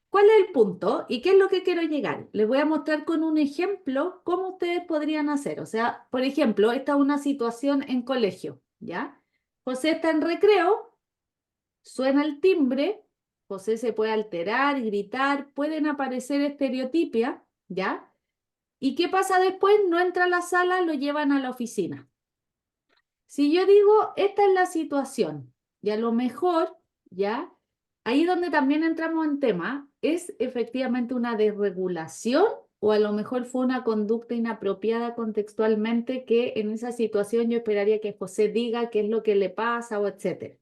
¿Cuál es el punto y qué es lo que quiero llegar? Les voy a mostrar con un ejemplo cómo ustedes podrían hacer. O sea, por ejemplo, esta es una situación en colegio, ¿ya? José está en recreo, suena el timbre, José se puede alterar, gritar, pueden aparecer estereotipias, ¿ya? ¿Y qué pasa después? No entra a la sala, lo llevan a la oficina. Si yo digo, esta es la situación, y a lo mejor, ¿ya? Ahí donde también entramos en tema, es efectivamente una desregulación o a lo mejor fue una conducta inapropiada contextualmente que en esa situación yo esperaría que José diga qué es lo que le pasa o etcétera.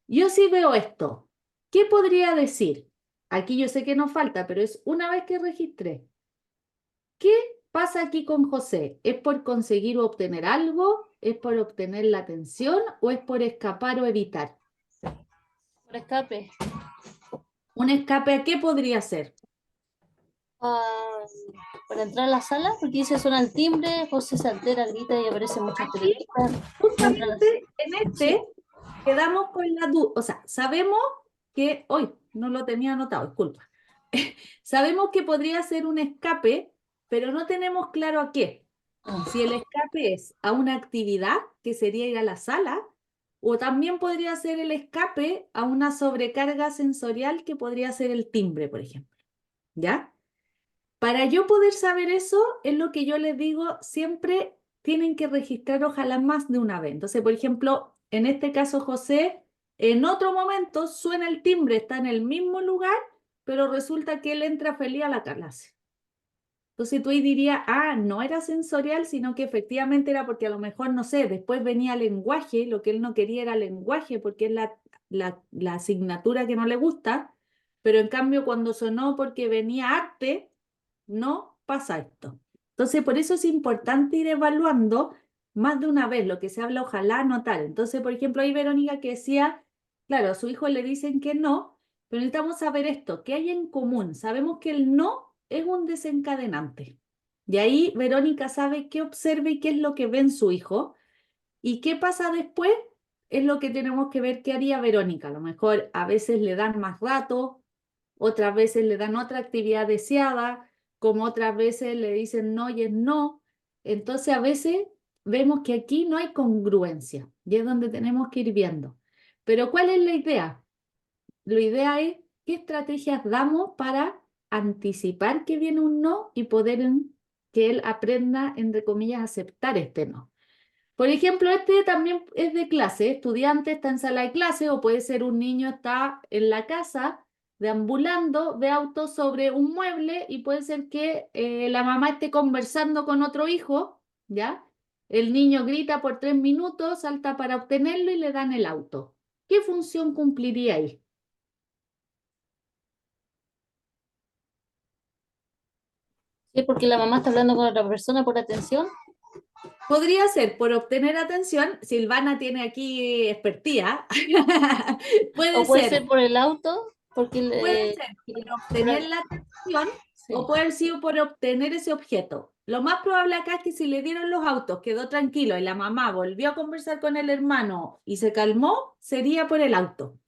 Yo sí veo esto. ¿Qué podría decir? Aquí yo sé que no falta, pero es una vez que registré. ¿Qué pasa aquí con José? ¿Es por conseguir o obtener algo? ¿Es por obtener la atención o es por escapar o evitar? Por escape. ¿Un escape a qué podría ser? Ah, para entrar a la sala, porque dice suena el timbre, José se altera, grita y aparece muchas Aquí, teletitas. Entra a la justamente en sí. este, quedamos con la duda. O sea, sabemos que, hoy no lo tenía anotado, disculpa. Sabemos que podría ser un escape, pero no tenemos claro a qué. Si el escape es a una actividad, que sería ir a la sala, o también podría ser el escape a una sobrecarga sensorial, que podría ser el timbre, por ejemplo. ¿Ya? Para yo poder saber eso, es lo que yo les digo, siempre tienen que registrar ojalá más de una vez. Entonces, por ejemplo, en este caso, José, en otro momento suena el timbre, está en el mismo lugar, pero resulta que él entra feliz a la clase. Entonces tú ahí dirías, no era sensorial, sino que efectivamente era porque a lo mejor, no sé, después venía lenguaje, lo que él no quería era lenguaje, porque es la asignatura que no le gusta, pero en cambio cuando sonó porque venía arte, no pasa esto. Entonces por eso es importante ir evaluando más de una vez lo que se habla, ojalá anotar. Entonces, por ejemplo, hay Verónica que decía, claro, a su hijo le dicen que no, pero necesitamos saber esto, ¿qué hay en común? Sabemos que el no es un desencadenante. Y ahí Verónica sabe qué observa y qué es lo que ve en su hijo. ¿Y qué pasa después? Es lo que tenemos que ver qué haría Verónica. A lo mejor a veces le dan más rato, otras veces le dan otra actividad deseada, como otras veces le dicen no y es no. Entonces a veces vemos que aquí no hay congruencia y es donde tenemos que ir viendo. Pero ¿cuál es la idea? La idea es qué estrategias damos para anticipar que viene un no y poder que él aprenda, entre comillas, a aceptar este no. Por ejemplo, este también es de clase, estudiante está en sala de clase o puede ser un niño está en la casa deambulando, ve autos sobre un mueble y puede ser que la mamá esté conversando con otro hijo, ¿ya? El niño grita por 3 minutos, salta para obtenerlo y le dan el auto. ¿Qué función cumpliría ahí? Sí, porque la mamá está hablando con otra persona por atención. Podría ser por obtener atención. Silvana tiene aquí expertía. O Puede puede ser, ser por el auto, porque puede ser por obtener la atención sí. o puede haber sido por obtener ese objeto. Lo más probable acá es que si le dieron los autos, quedó tranquilo y la mamá volvió a conversar con el hermano y se calmó, sería por el auto.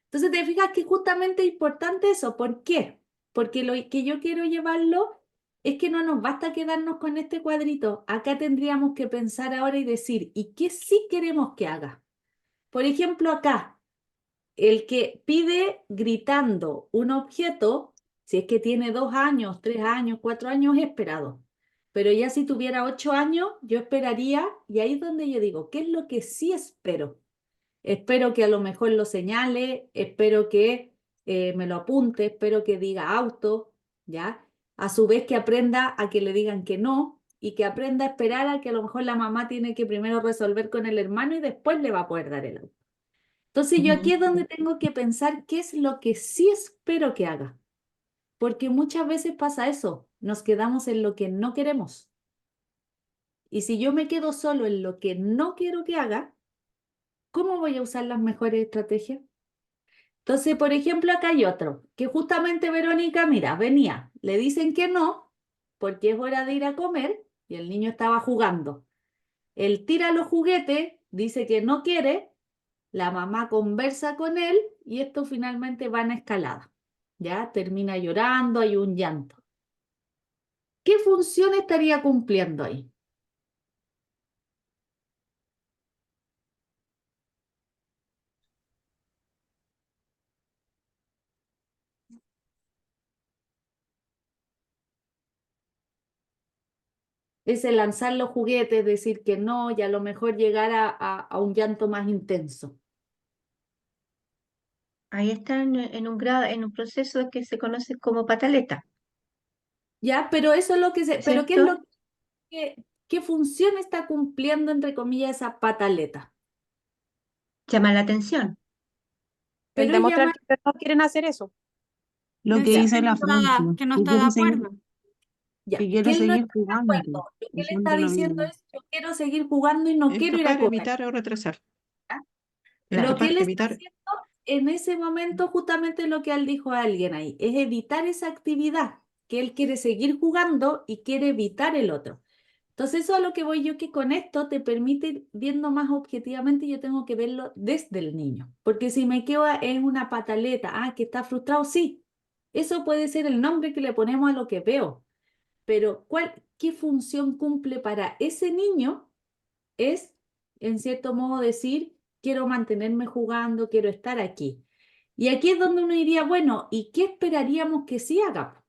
Entonces te fijas que justamente es importante eso. ¿Por qué? Porque lo que yo quiero llevarlo es que no nos basta quedarnos con este cuadrito. Acá tendríamos que pensar ahora y decir, ¿y qué sí queremos que haga? Por ejemplo, acá, el que pide gritando un objeto, si es que tiene 2 años, 3 años, 4 años, es esperado. Pero ya si tuviera 8 años, yo esperaría, y ahí es donde yo digo, ¿qué es lo que sí espero? Espero que a lo mejor lo señale, espero que me lo apunte, espero que diga auto, ¿ya? A su vez que aprenda a que le digan que no y que aprenda a esperar a que a lo mejor la mamá tiene que primero resolver con el hermano y después le va a poder dar el auto. Entonces yo aquí es donde tengo que pensar qué es lo que sí espero que haga, porque muchas veces pasa eso, nos quedamos en lo que no queremos. Y si yo me quedo solo en lo que no quiero que haga, ¿cómo voy a usar las mejores estrategias? Entonces, por ejemplo, acá hay otro, que justamente Verónica, mira, venía, le dicen que no, porque es hora de ir a comer, y el niño estaba jugando. Él tira los juguetes, dice que no quiere, la mamá conversa con él, y esto finalmente va en escalada. Ya termina llorando, hay un llanto. ¿Qué función estaría cumpliendo ahí? Ese lanzar los juguetes, decir que no, y a lo mejor llegar a un llanto más intenso. Ahí está en un grado, en un proceso que se conoce como pataleta, Ya, pero eso es lo que pero ¿qué es ¿cierto? lo qué función está cumpliendo, entre comillas, esa pataleta? Llama la atención. El Pero es demostrar llamar, que no quieren hacer eso. Lo que Decir ya, dice la Francia, que no que está de quiere seguir, acuerdo. que ya, que quiere él no seguir está de jugando. acuerdo. Lo que él está Siempre lo diciendo mismo. es, yo quiero seguir jugando y no Es quiero ir capaz a de comer. evitar o retrasar. ¿Ya? Lo que Claro. él está Evitar. haciendo en ese momento, justamente lo que él dijo a alguien ahí, es evitar esa actividad, que él quiere seguir jugando y quiere evitar el otro. Entonces, eso a lo que voy yo, que con esto te permite ir viendo más objetivamente, yo tengo que verlo desde el niño. Porque si me quedo en una pataleta, que está frustrado, sí, eso puede ser el nombre que le ponemos a lo que veo. Pero ¿qué función cumple para ese niño? Es, en cierto modo, decir, quiero mantenerme jugando, quiero estar aquí. Y aquí es donde uno diría, bueno, ¿y qué esperaríamos que sí haga?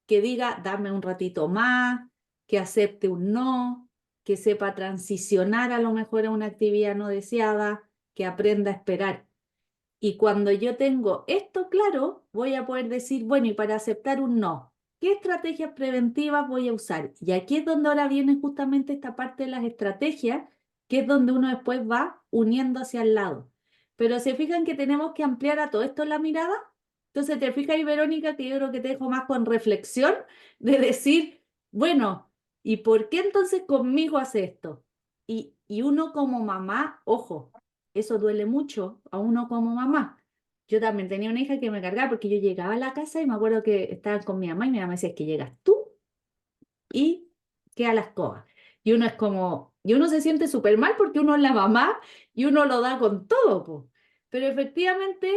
Que diga, dame un ratito más, que acepte un no, que sepa transicionar a lo mejor a una actividad no deseada, que aprenda a esperar. Y cuando yo tengo esto claro, voy a poder decir, bueno, y para aceptar un no, ¿qué estrategias preventivas voy a usar? Y aquí es donde ahora viene justamente esta parte de las estrategias, que es donde uno después va uniendo hacia el lado. Pero se fijan que tenemos que ampliar a todo esto la mirada. Entonces te fijas ahí, Verónica, que yo creo que te dejo más con reflexión de decir, bueno, ¿y por qué entonces conmigo hace esto? Y uno como mamá, ojo, eso duele mucho a uno como mamá. Yo también tenía una hija que me cargaba porque yo llegaba a la casa y me acuerdo que estaban con mi mamá y mi mamá decía, es que llegas tú y queda la escoba. Y uno es como, y uno se siente súper mal porque uno es la mamá y uno lo da con todo, po. Pero efectivamente,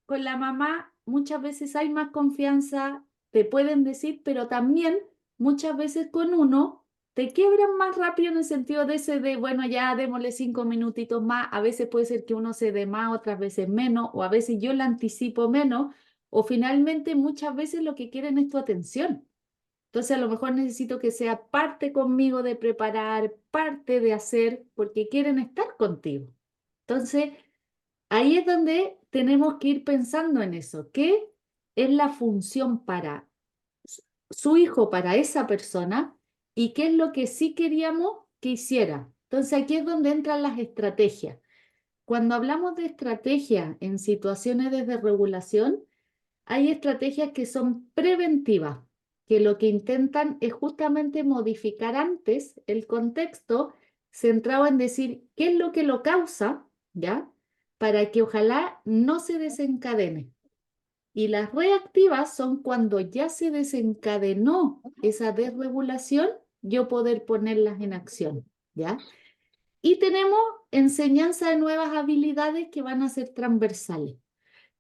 con la mamá muchas veces hay más confianza, te pueden decir, pero también muchas veces con uno te quiebran más rápido en el sentido de ese de, bueno, ya démosle 5 minutitos más. A veces puede ser que uno se dé más, otras veces menos, o a veces yo la anticipo menos, o finalmente muchas veces lo que quieren es tu atención. Entonces a lo mejor necesito que sea parte conmigo de preparar, parte de hacer, porque quieren estar contigo. Entonces ahí es donde tenemos que ir pensando en eso. ¿Qué es la función para su hijo, para esa persona? ¿Y qué es lo que sí queríamos que hiciera? Entonces aquí es donde entran las estrategias. Cuando hablamos de estrategia en situaciones de desregulación, hay estrategias que son preventivas, que lo que intentan es justamente modificar antes el contexto centrado en decir qué es lo que lo causa, ¿ya? Para que ojalá no se desencadene. Y las reactivas son cuando ya se desencadenó esa desregulación, yo poder ponerlas en acción, ¿ya? Y tenemos enseñanza de nuevas habilidades que van a ser transversales.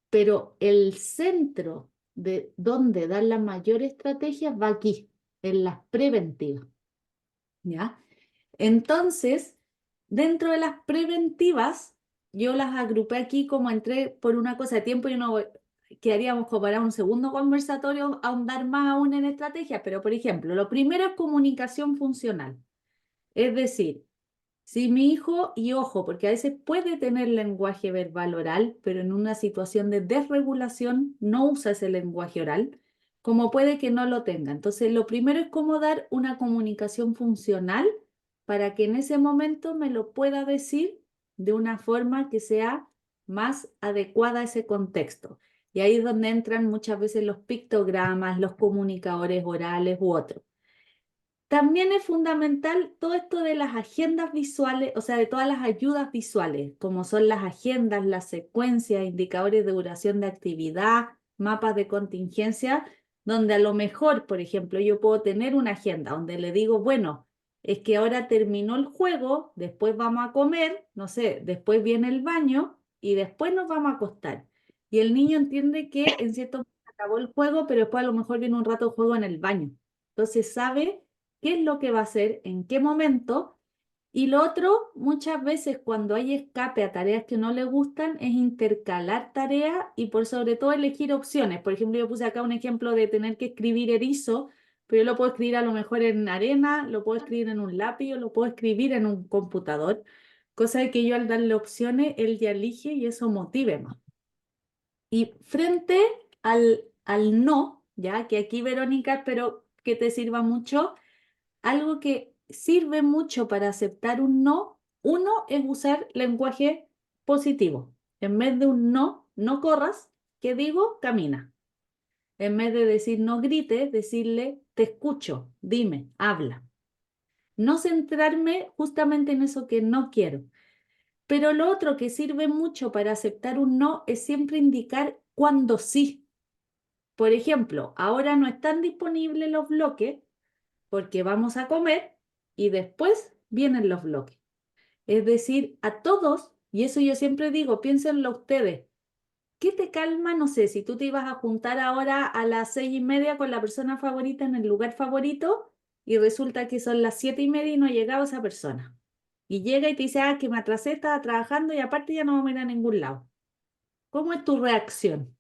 Pero el centro de donde dar la mayor estrategia va aquí, en las preventivas, ¿ya? Entonces, dentro de las preventivas, yo las agrupé aquí como entré por una cosa de tiempo y no quedaríamos como para un segundo conversatorio ahondar más aún en estrategias, pero por ejemplo, lo primero es comunicación funcional. Es decir, si mi hijo, y ojo, porque a veces puede tener lenguaje verbal oral, pero en una situación de desregulación no usa ese lenguaje oral, como puede que no lo tenga. Entonces, lo primero es cómo dar una comunicación funcional para que en ese momento me lo pueda decir de una forma que sea más adecuada a ese contexto. Y ahí es donde entran muchas veces los pictogramas, los comunicadores orales u otros. También es fundamental todo esto de las agendas visuales, o sea, de todas las ayudas visuales, como son las agendas, las secuencias, indicadores de duración de actividad, mapas de contingencia, donde a lo mejor, por ejemplo, yo puedo tener una agenda donde le digo, bueno, es que ahora terminó el juego, después vamos a comer, no sé, después viene el baño y después nos vamos a acostar. Y el niño entiende que en cierto momento acabó el juego, pero después a lo mejor viene un rato de juego en el baño. Entonces sabe qué es lo que va a hacer, en qué momento. Y lo otro, muchas veces cuando hay escape a tareas que no le gustan, es intercalar tareas y por sobre todo elegir opciones. Por ejemplo, yo puse acá un ejemplo de tener que escribir erizo, pero yo lo puedo escribir a lo mejor en arena, lo puedo escribir en un lápiz o lo puedo escribir en un computador. Cosa de que yo al darle opciones, él ya elige y eso motive más. Y frente al no, ya que aquí Verónica, espero que te sirva mucho. Algo que sirve mucho para aceptar un no, uno es usar lenguaje positivo. En vez de un no, no corras, ¿qué digo? Camina. En vez de decir no grites, decirle te escucho, dime, habla. No centrarme justamente en eso que no quiero. Pero lo otro que sirve mucho para aceptar un no es siempre indicar cuándo sí. Por ejemplo, ahora no están disponibles los bloques porque vamos a comer y después vienen los bloques. Es decir, a todos, y eso yo siempre digo, piénsenlo ustedes, ¿qué te calma? No sé, si tú te ibas a juntar ahora a las 6:30 con la persona favorita en el lugar favorito y resulta que son las 7:30 y no ha llegado esa persona. Y llega y te dice, que me atrasé, estaba trabajando y aparte ya no vamos a ir a ningún lado. ¿Cómo es tu reacción?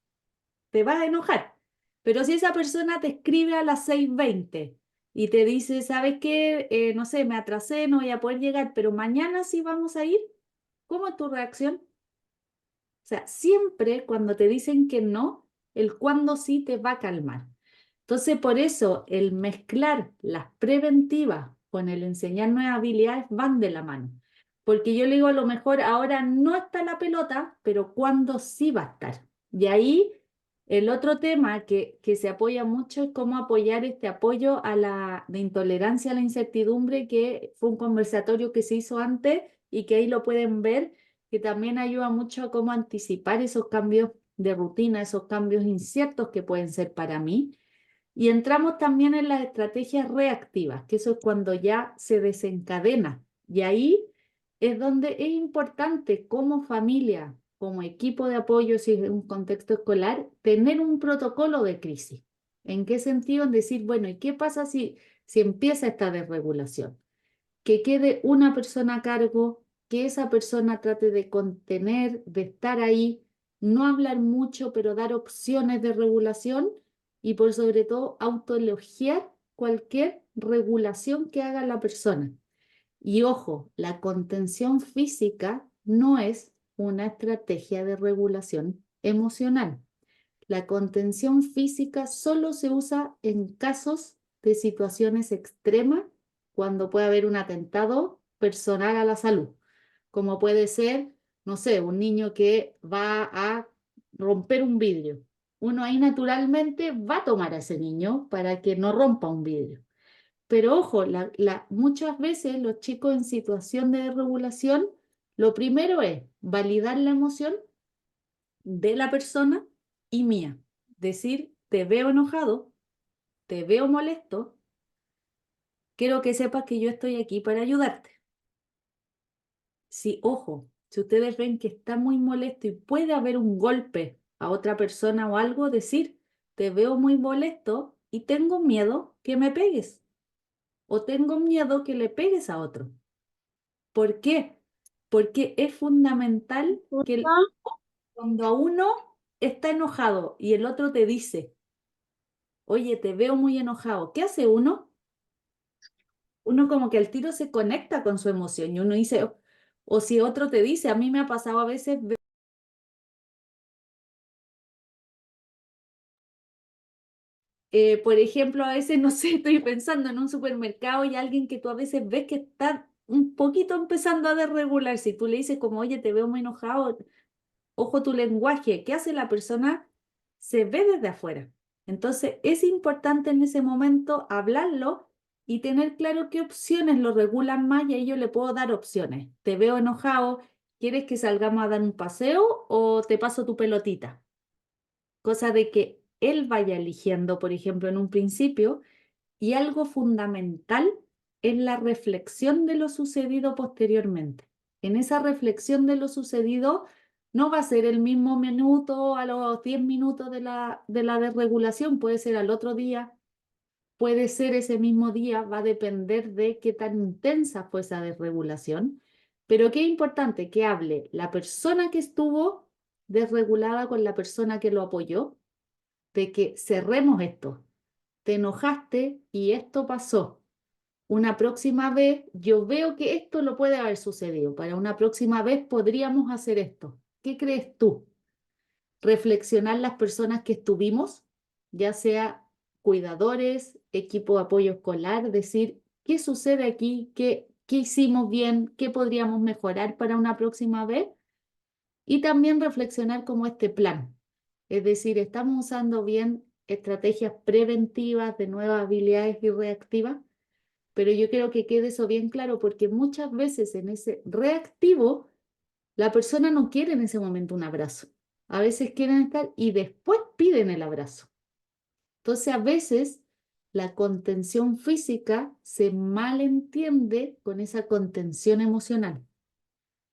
Te vas a enojar. Pero si esa persona te escribe a las 6:20 y te dice, ¿sabes qué? No sé, me atrasé, no voy a poder llegar, pero mañana sí vamos a ir, ¿cómo es tu reacción? O sea, siempre cuando te dicen que no, el cuándo sí te va a calmar. Entonces, por eso el mezclar las preventivas con el enseñar nuevas habilidades van de la mano. Porque yo le digo, a lo mejor ahora no está la pelota, pero cuándo sí va a estar. Y ahí el otro tema que se apoya mucho es cómo apoyar este apoyo de intolerancia a la incertidumbre, que fue un conversatorio que se hizo antes y que ahí lo pueden ver, que también ayuda mucho a cómo anticipar esos cambios de rutina, esos cambios inciertos que pueden ser para mí. Y entramos también en las estrategias reactivas, que eso es cuando ya se desencadena. Y ahí es donde es importante como familia, como equipo de apoyo, si es un contexto escolar, tener un protocolo de crisis. ¿En qué sentido? En decir, bueno, ¿y qué pasa si empieza esta desregulación? Que quede una persona a cargo, que esa persona trate de contener, de estar ahí, no hablar mucho, pero dar opciones de regulación y por sobre todo autoelogiar cualquier regulación que haga la persona. Y ojo, la contención física no es una estrategia de regulación emocional. La contención física solo se usa en casos de situaciones extremas, cuando puede haber un atentado, personal a la salud, como puede ser, no sé, un niño que va a romper un vidrio. Uno ahí naturalmente va a tomar a ese niño para que no rompa un vidrio. Pero ojo, muchas veces los chicos en situación de desregulación, lo primero es validar la emoción de la persona y mía. Decir, te veo enojado, te veo molesto, quiero que sepas que yo estoy aquí para ayudarte. Si, ojo, si ustedes ven que está muy molesto y puede haber un golpe a otra persona o algo, decir, te veo muy molesto y tengo miedo que me pegues. O tengo miedo que le pegues a otro. ¿Por qué? Porque es fundamental que cuando a uno está enojado y el otro te dice, oye, te veo muy enojado, ¿qué hace uno? Uno como que al tiro se conecta con su emoción y uno dice, o si otro te dice, a mí me ha pasado a veces, por ejemplo, a veces, no sé, estoy pensando en un supermercado y alguien que tú a veces ves que está un poquito empezando a desregular, si tú le dices como, oye, te veo muy enojado, ojo tu lenguaje, ¿qué hace la persona? Se ve desde afuera. Entonces es importante en ese momento hablarlo y tener claro qué opciones lo regulan más y ahí yo le puedo dar opciones. Te veo enojado, ¿quieres que salgamos a dar un paseo o te paso tu pelotita? Cosa de que él vaya eligiendo, por ejemplo, en un principio, y algo fundamental es la reflexión de lo sucedido posteriormente. En esa reflexión de lo sucedido no va a ser el mismo minuto a los 10 minutos de la desregulación, puede ser al otro día, puede ser ese mismo día, va a depender de qué tan intensa fue esa desregulación. Pero qué importante que hable la persona que estuvo desregulada con la persona que lo apoyó, de que cerremos esto. Te enojaste y esto pasó. Una próxima vez, yo veo que esto lo puede haber sucedido. Para una próxima vez podríamos hacer esto. ¿Qué crees tú? Reflexionar las personas que estuvimos, ya sea cuidadores, equipo de apoyo escolar, decir, ¿qué sucede aquí? ¿Qué hicimos bien? ¿Qué podríamos mejorar para una próxima vez? Y también reflexionar como este plan. Es decir, ¿estamos usando bien estrategias preventivas de nuevas habilidades y reactivas? Pero yo quiero que quede eso bien claro porque muchas veces en ese reactivo la persona no quiere en ese momento un abrazo. A veces quieren estar y después piden el abrazo. Entonces a veces la contención física se malentiende con esa contención emocional.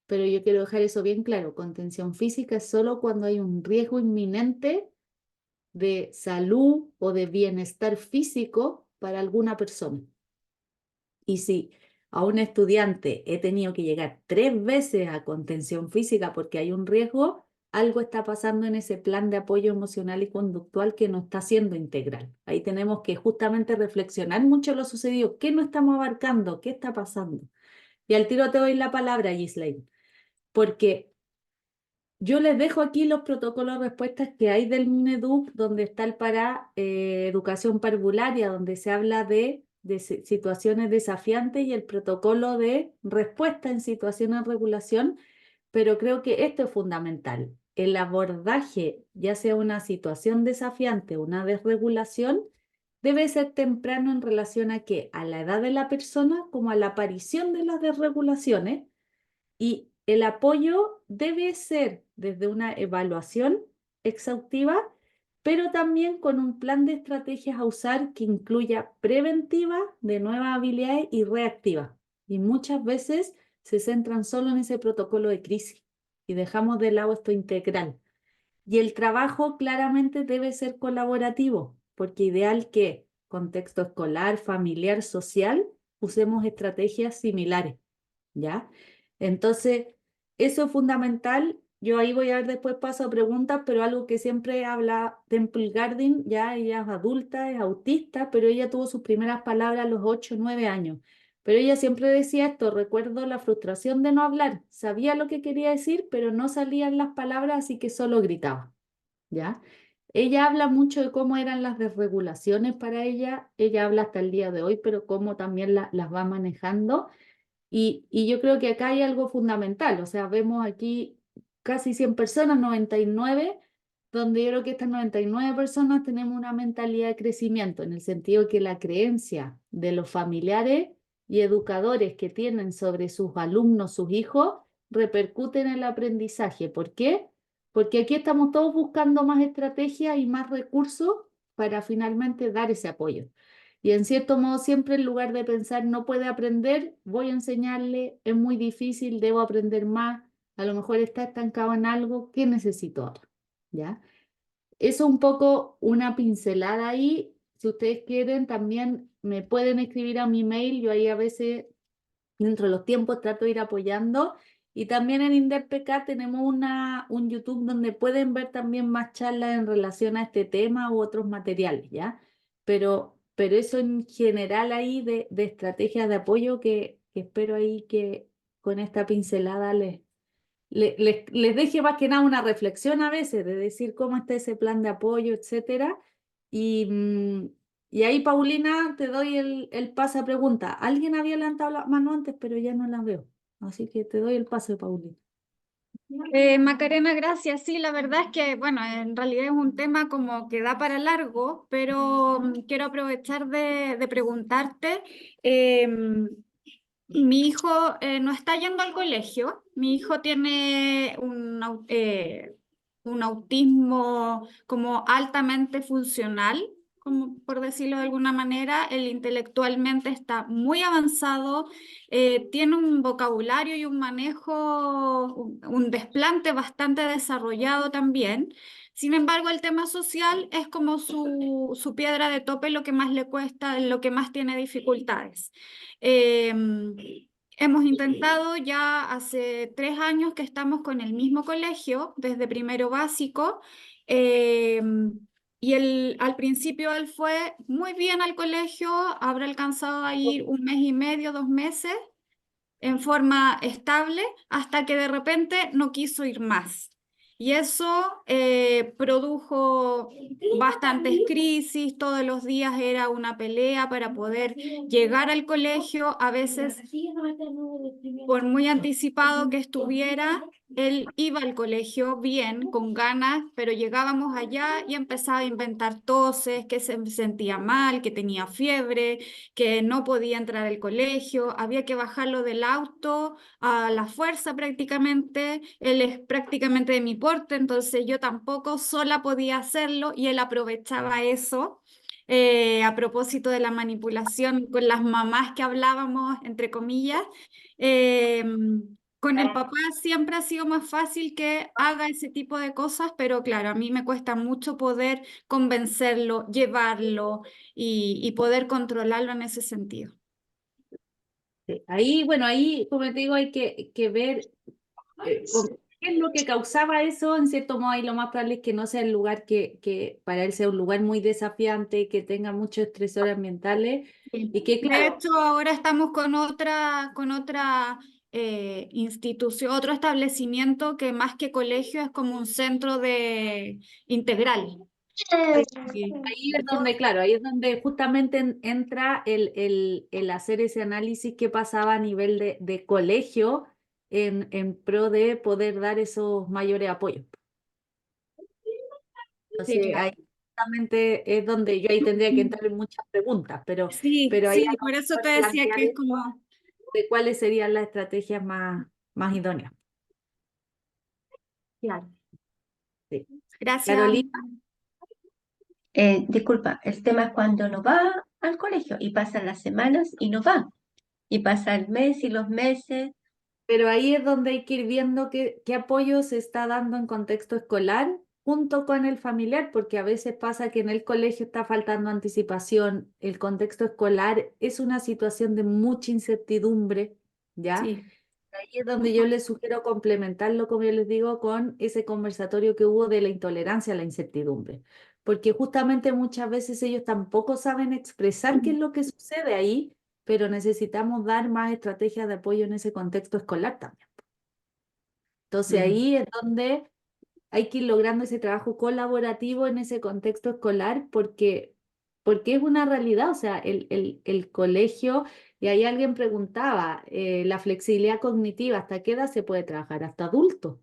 Pero yo quiero dejar eso bien claro. Contención física es solo cuando hay un riesgo inminente de salud o de bienestar físico para alguna persona. Y si a un estudiante he tenido que llegar 3 veces a contención física porque hay un riesgo, algo está pasando en ese plan de apoyo emocional y conductual que no está siendo integral. Ahí tenemos que justamente reflexionar mucho lo sucedido. ¿Qué no estamos abarcando? ¿Qué está pasando? Y al tiro te doy la palabra, Gislaine, porque yo les dejo aquí los protocolos de respuestas que hay del Mineduc, donde está el para educación parvularia, donde se habla de situaciones desafiantes y el protocolo de respuesta en situaciones de regulación, pero creo que esto es fundamental. El abordaje, ya sea una situación desafiante o una desregulación, debe ser temprano en relación a qué, a la edad de la persona como a la aparición de las desregulaciones. Y el apoyo debe ser desde una evaluación exhaustiva, pero también con un plan de estrategias a usar que incluya preventiva de nuevas habilidades y reactiva. Y muchas veces se centran solo en ese protocolo de crisis y dejamos de lado esto integral. Y el trabajo claramente debe ser colaborativo, porque ideal que contexto escolar, familiar, social, usemos estrategias similares, ¿ya? Entonces, eso es fundamental. Yo ahí voy a ver después paso a preguntas, pero algo que siempre habla Temple Grandin, ya ella es adulta, es autista, pero ella tuvo sus primeras palabras a los 8 o 9 años. Pero ella siempre decía esto, recuerdo la frustración de no hablar. Sabía lo que quería decir, pero no salían las palabras, así que solo gritaba, ¿ya? Ella habla mucho de cómo eran las desregulaciones para ella. Ella habla hasta el día de hoy, pero cómo también las va manejando. Y yo creo que acá hay algo fundamental, o sea, vemos aquí casi 100 personas, 99, donde yo creo que estas 99 personas tenemos una mentalidad de crecimiento, en el sentido que la creencia de los familiares y educadores que tienen sobre sus alumnos, sus hijos, repercute en el aprendizaje. ¿Por qué? Porque aquí estamos todos buscando más estrategias y más recursos para finalmente dar ese apoyo. Y en cierto modo, siempre en lugar de pensar, no puede aprender, voy a enseñarle, es muy difícil, debo aprender más, a lo mejor está estancado en algo, ¿qué necesito ahora? ¿Ya? Eso un poco una pincelada ahí. Si ustedes quieren, también me pueden escribir a mi mail, yo ahí a veces, dentro de los tiempos, trato de ir apoyando. Y también en InderPK tenemos un YouTube donde pueden ver también más charlas en relación a este tema u otros materiales, ¿ya? Pero eso en general ahí de estrategias de apoyo que espero ahí que con esta pincelada les deje más que nada una reflexión a veces de decir cómo está ese plan de apoyo, etcétera. Y, y ahí, Paulina, te doy el pase a pregunta. Alguien había levantado la mano antes, pero ya no la veo. Así que te doy el pase, Paulina. Macarena, gracias. Sí, la verdad es que, bueno, en realidad es un tema como que da para largo, pero quiero aprovechar de preguntarte. Mi hijo no está yendo al colegio. Mi hijo tiene un autismo como altamente funcional, como por decirlo de alguna manera. Él intelectualmente está muy avanzado, tiene un vocabulario y un manejo, un desplante bastante desarrollado también. Sin embargo, el tema social es como su piedra de tope, lo que más le cuesta, lo que más tiene dificultades. Hemos intentado ya hace 3 años que estamos con el mismo colegio, desde primero básico, y al principio él fue muy bien al colegio, habrá alcanzado a ir 1 mes y medio, 2 meses, en forma estable, hasta que de repente no quiso ir más. Y eso produjo bastantes crisis, todos los días era una pelea para poder llegar al colegio, a veces por muy anticipado que estuviera, él iba al colegio bien, con ganas, pero llegábamos allá y empezaba a inventar toses, que se sentía mal, que tenía fiebre, que no podía entrar al colegio, había que bajarlo del auto a la fuerza prácticamente. Él es prácticamente de mi porte, entonces yo tampoco sola podía hacerlo y él aprovechaba eso. A propósito de la manipulación con las mamás que hablábamos, entre comillas, eh, con el papá siempre ha sido más fácil que haga ese tipo de cosas, pero claro, a mí me cuesta mucho poder convencerlo, llevarlo y poder controlarlo en ese sentido. Sí. Ahí, bueno, ahí, como te digo, hay que ver qué es lo que causaba eso. En cierto modo, ahí lo más probable es que no sea el lugar que para él sea un lugar muy desafiante, que tenga muchos estresores ambientales y que, De claro, hecho, ahora estamos con otra institución, otro establecimiento que más que colegio es como un centro integral. ahí es donde, claro, ahí es donde justamente entra el hacer ese análisis que pasaba a nivel de colegio en pro de poder dar esos mayores apoyos. Sí, Entonces, claro. ahí justamente es donde yo ahí tendría que entrar en muchas preguntas, Sí, pero ahí sí, hay por eso que te decía plantear que es eso como, de cuáles serían las estrategias más idóneas. claro. Sí. Gracias. Carolina, Disculpa, el tema es cuando no va al colegio y pasan las semanas y no va. Y pasa el mes y los meses. pero ahí es donde hay que ir viendo qué apoyo se está dando en contexto escolar junto con el familiar, porque a veces pasa que en el colegio está faltando anticipación, el contexto escolar es una situación de mucha incertidumbre, ¿ya? Sí. Ahí es donde yo les sugiero complementarlo, como yo les digo, con ese conversatorio que hubo de la intolerancia a la incertidumbre, porque justamente muchas veces ellos tampoco saben expresar qué es lo que sucede ahí, pero necesitamos dar más estrategias de apoyo en ese contexto escolar también. Entonces ahí es donde hay que ir logrando ese trabajo colaborativo en ese contexto escolar, porque porque es una realidad, o sea, el colegio, y ahí alguien preguntaba, la flexibilidad cognitiva, ¿hasta qué edad se puede trabajar? Hasta adultos,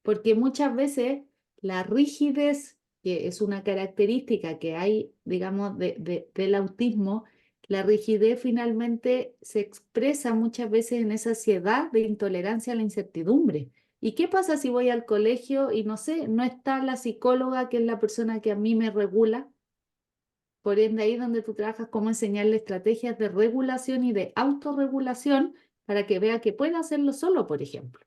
porque muchas veces la rigidez, que es una característica que hay, digamos, del autismo, la rigidez finalmente se expresa muchas veces en esa ansiedad de intolerancia a la incertidumbre. ¿Y qué pasa si voy al colegio y no sé, no está la psicóloga, que es la persona que a mí me regula? Por ende, ahí donde tú trabajas, cómo enseñarle estrategias de regulación y de autorregulación para que vea que puede hacerlo solo, por ejemplo.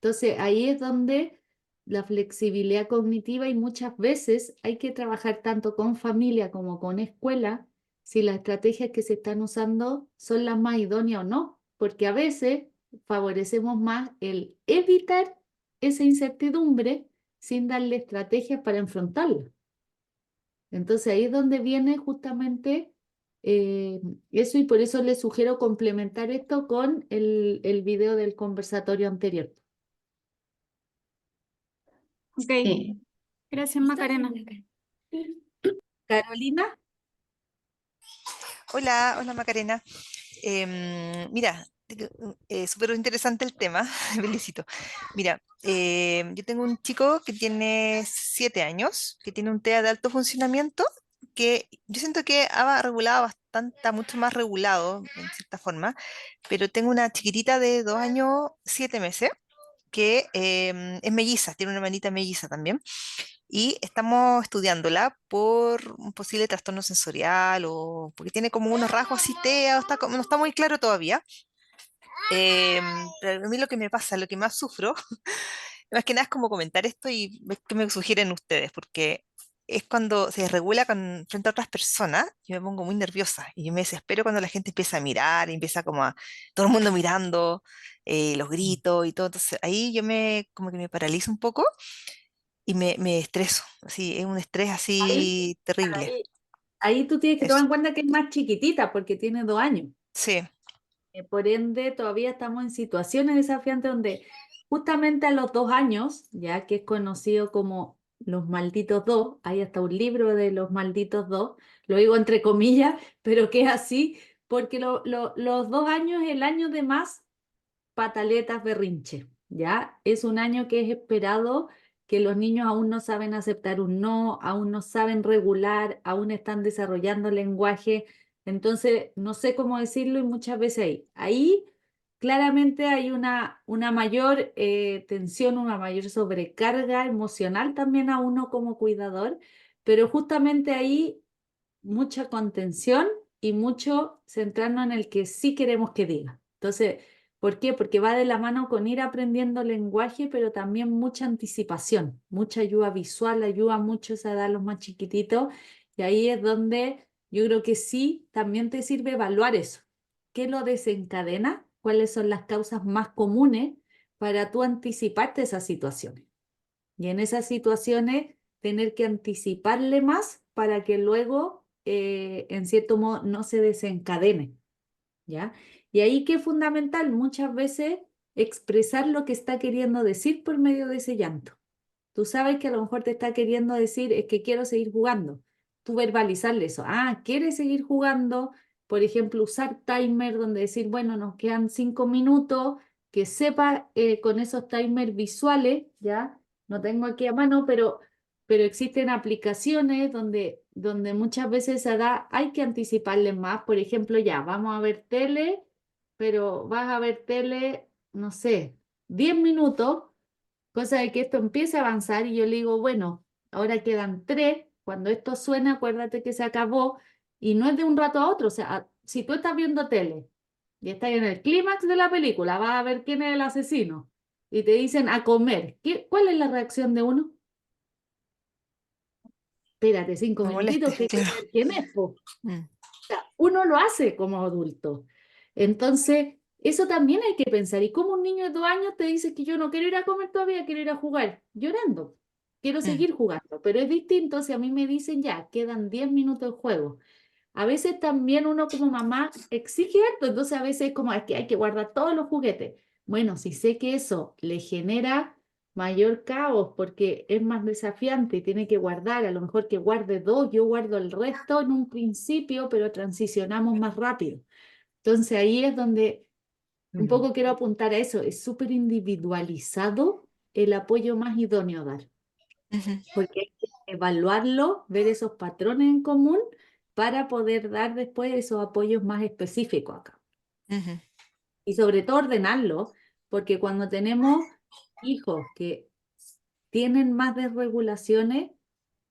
Entonces, ahí es donde la flexibilidad cognitiva, y muchas veces hay que trabajar tanto con familia como con escuela si las estrategias que se están usando son las más idóneas o no, porque a veces favorecemos más el evitar esa incertidumbre sin darle estrategias para enfrentarla. Entonces ahí es donde viene justamente eso, y por eso les sugiero complementar esto con el video del conversatorio anterior. Ok, Sí. gracias Macarena. Carolina. Hola, hola Macarena. Mira, súper interesante el tema, felicito. Mira, yo tengo un chico que tiene 7 años, que tiene un TEA de alto funcionamiento, que yo siento que ha regulado bastante, está mucho más regulado en cierta forma, pero tengo una chiquitita de 2 años, 7 meses, que es melliza, tiene una hermanita melliza también, y estamos estudiándola por un posible trastorno sensorial o porque tiene como unos rasgos así TEA, no está muy claro todavía. Pero a mí lo que me pasa, lo que más sufro, más que nada es como comentar esto y ver qué me sugieren ustedes, porque es cuando se desregula frente a otras personas, yo me pongo muy nerviosa y yo me desespero cuando la gente empieza a mirar y empieza como a todo el mundo mirando, los gritos y todo, entonces ahí yo como que me paralizo un poco y me estreso, así, es un estrés Ahí, así terrible, ahí, ahí tú tienes que tomar eso, en cuenta que es más chiquitita porque tiene 2 años. sí, Por ende, todavía estamos en situaciones desafiantes donde justamente a los 2 años, ya que es conocido como los malditos dos, hay hasta un libro de los malditos dos, lo digo entre comillas, pero que es así, porque los 2 años es el año de más pataletas berrinche, ¿ya? Es un año que es esperado, que los niños aún no saben aceptar un no, aún no saben regular, aún están desarrollando lenguaje, entonces no sé cómo decirlo, y muchas veces ahí claramente hay una mayor tensión, una mayor sobrecarga emocional también a uno como cuidador, pero justamente ahí mucha contención y mucho centrarnos en el que sí queremos que diga. Entonces, ¿por qué? Porque va de la mano con ir aprendiendo lenguaje, pero también mucha anticipación, mucha ayuda visual, ayuda mucho a esa edad a los más chiquititos, y ahí es donde yo creo que sí, también te sirve evaluar eso. ¿Qué lo desencadena? ¿Cuáles son las causas más comunes para tú anticiparte esas situaciones? Y en esas situaciones tener que anticiparle más para que luego, en cierto modo, no se desencadene, ¿ya? Y ahí que es fundamental muchas veces expresar lo que está queriendo decir por medio de ese llanto. Tú sabes que a lo mejor te está queriendo decir es que quiero seguir jugando. Tú verbalizarle eso. Ah, ¿quieres seguir jugando? Por ejemplo, usar timer donde decir, bueno, nos quedan 5 minutos, que sepa con esos timers visuales, ¿ya? No tengo aquí a mano, pero existen aplicaciones donde muchas veces hay que anticiparles más. Por ejemplo, ya, vamos a ver tele, pero vas a ver tele, no sé, 10 minutos, cosa de que esto empiece a avanzar y yo le digo, bueno, ahora quedan 3, cuando esto suena, acuérdate que se acabó, y no es de un rato a otro, o sea, si tú estás viendo tele y estás en el clímax de la película, vas a ver quién es el asesino y te dicen a comer, ¿cuál es la reacción de uno? Espérate 5 me minutitos moleste, que hay que claro. ver quién es, po. Mm. Sea, uno lo hace como adulto. Entonces, eso también hay que pensar. ¿Y cómo un niño de 2 años te dice que yo no quiero ir a comer todavía, quiero ir a jugar? Llorando. Quiero Mm. seguir jugando. Pero es distinto si a mí me dicen ya, quedan 10 minutos de juego. A veces también uno como mamá exige esto, entonces a veces es como es que hay que guardar todos los juguetes. Bueno, si sé que eso le genera mayor caos porque es más desafiante y tiene que guardar, a lo mejor que guarde 2, yo guardo el resto en un principio, pero transicionamos más rápido. Entonces ahí es donde un poco quiero apuntar a eso, es súper individualizado el apoyo más idóneo a dar, Ujú, porque hay que evaluarlo, ver esos patrones en común para poder dar después esos apoyos más específicos acá. ujú, Y sobre todo ordenarlo, porque cuando tenemos hijos que tienen más desregulaciones,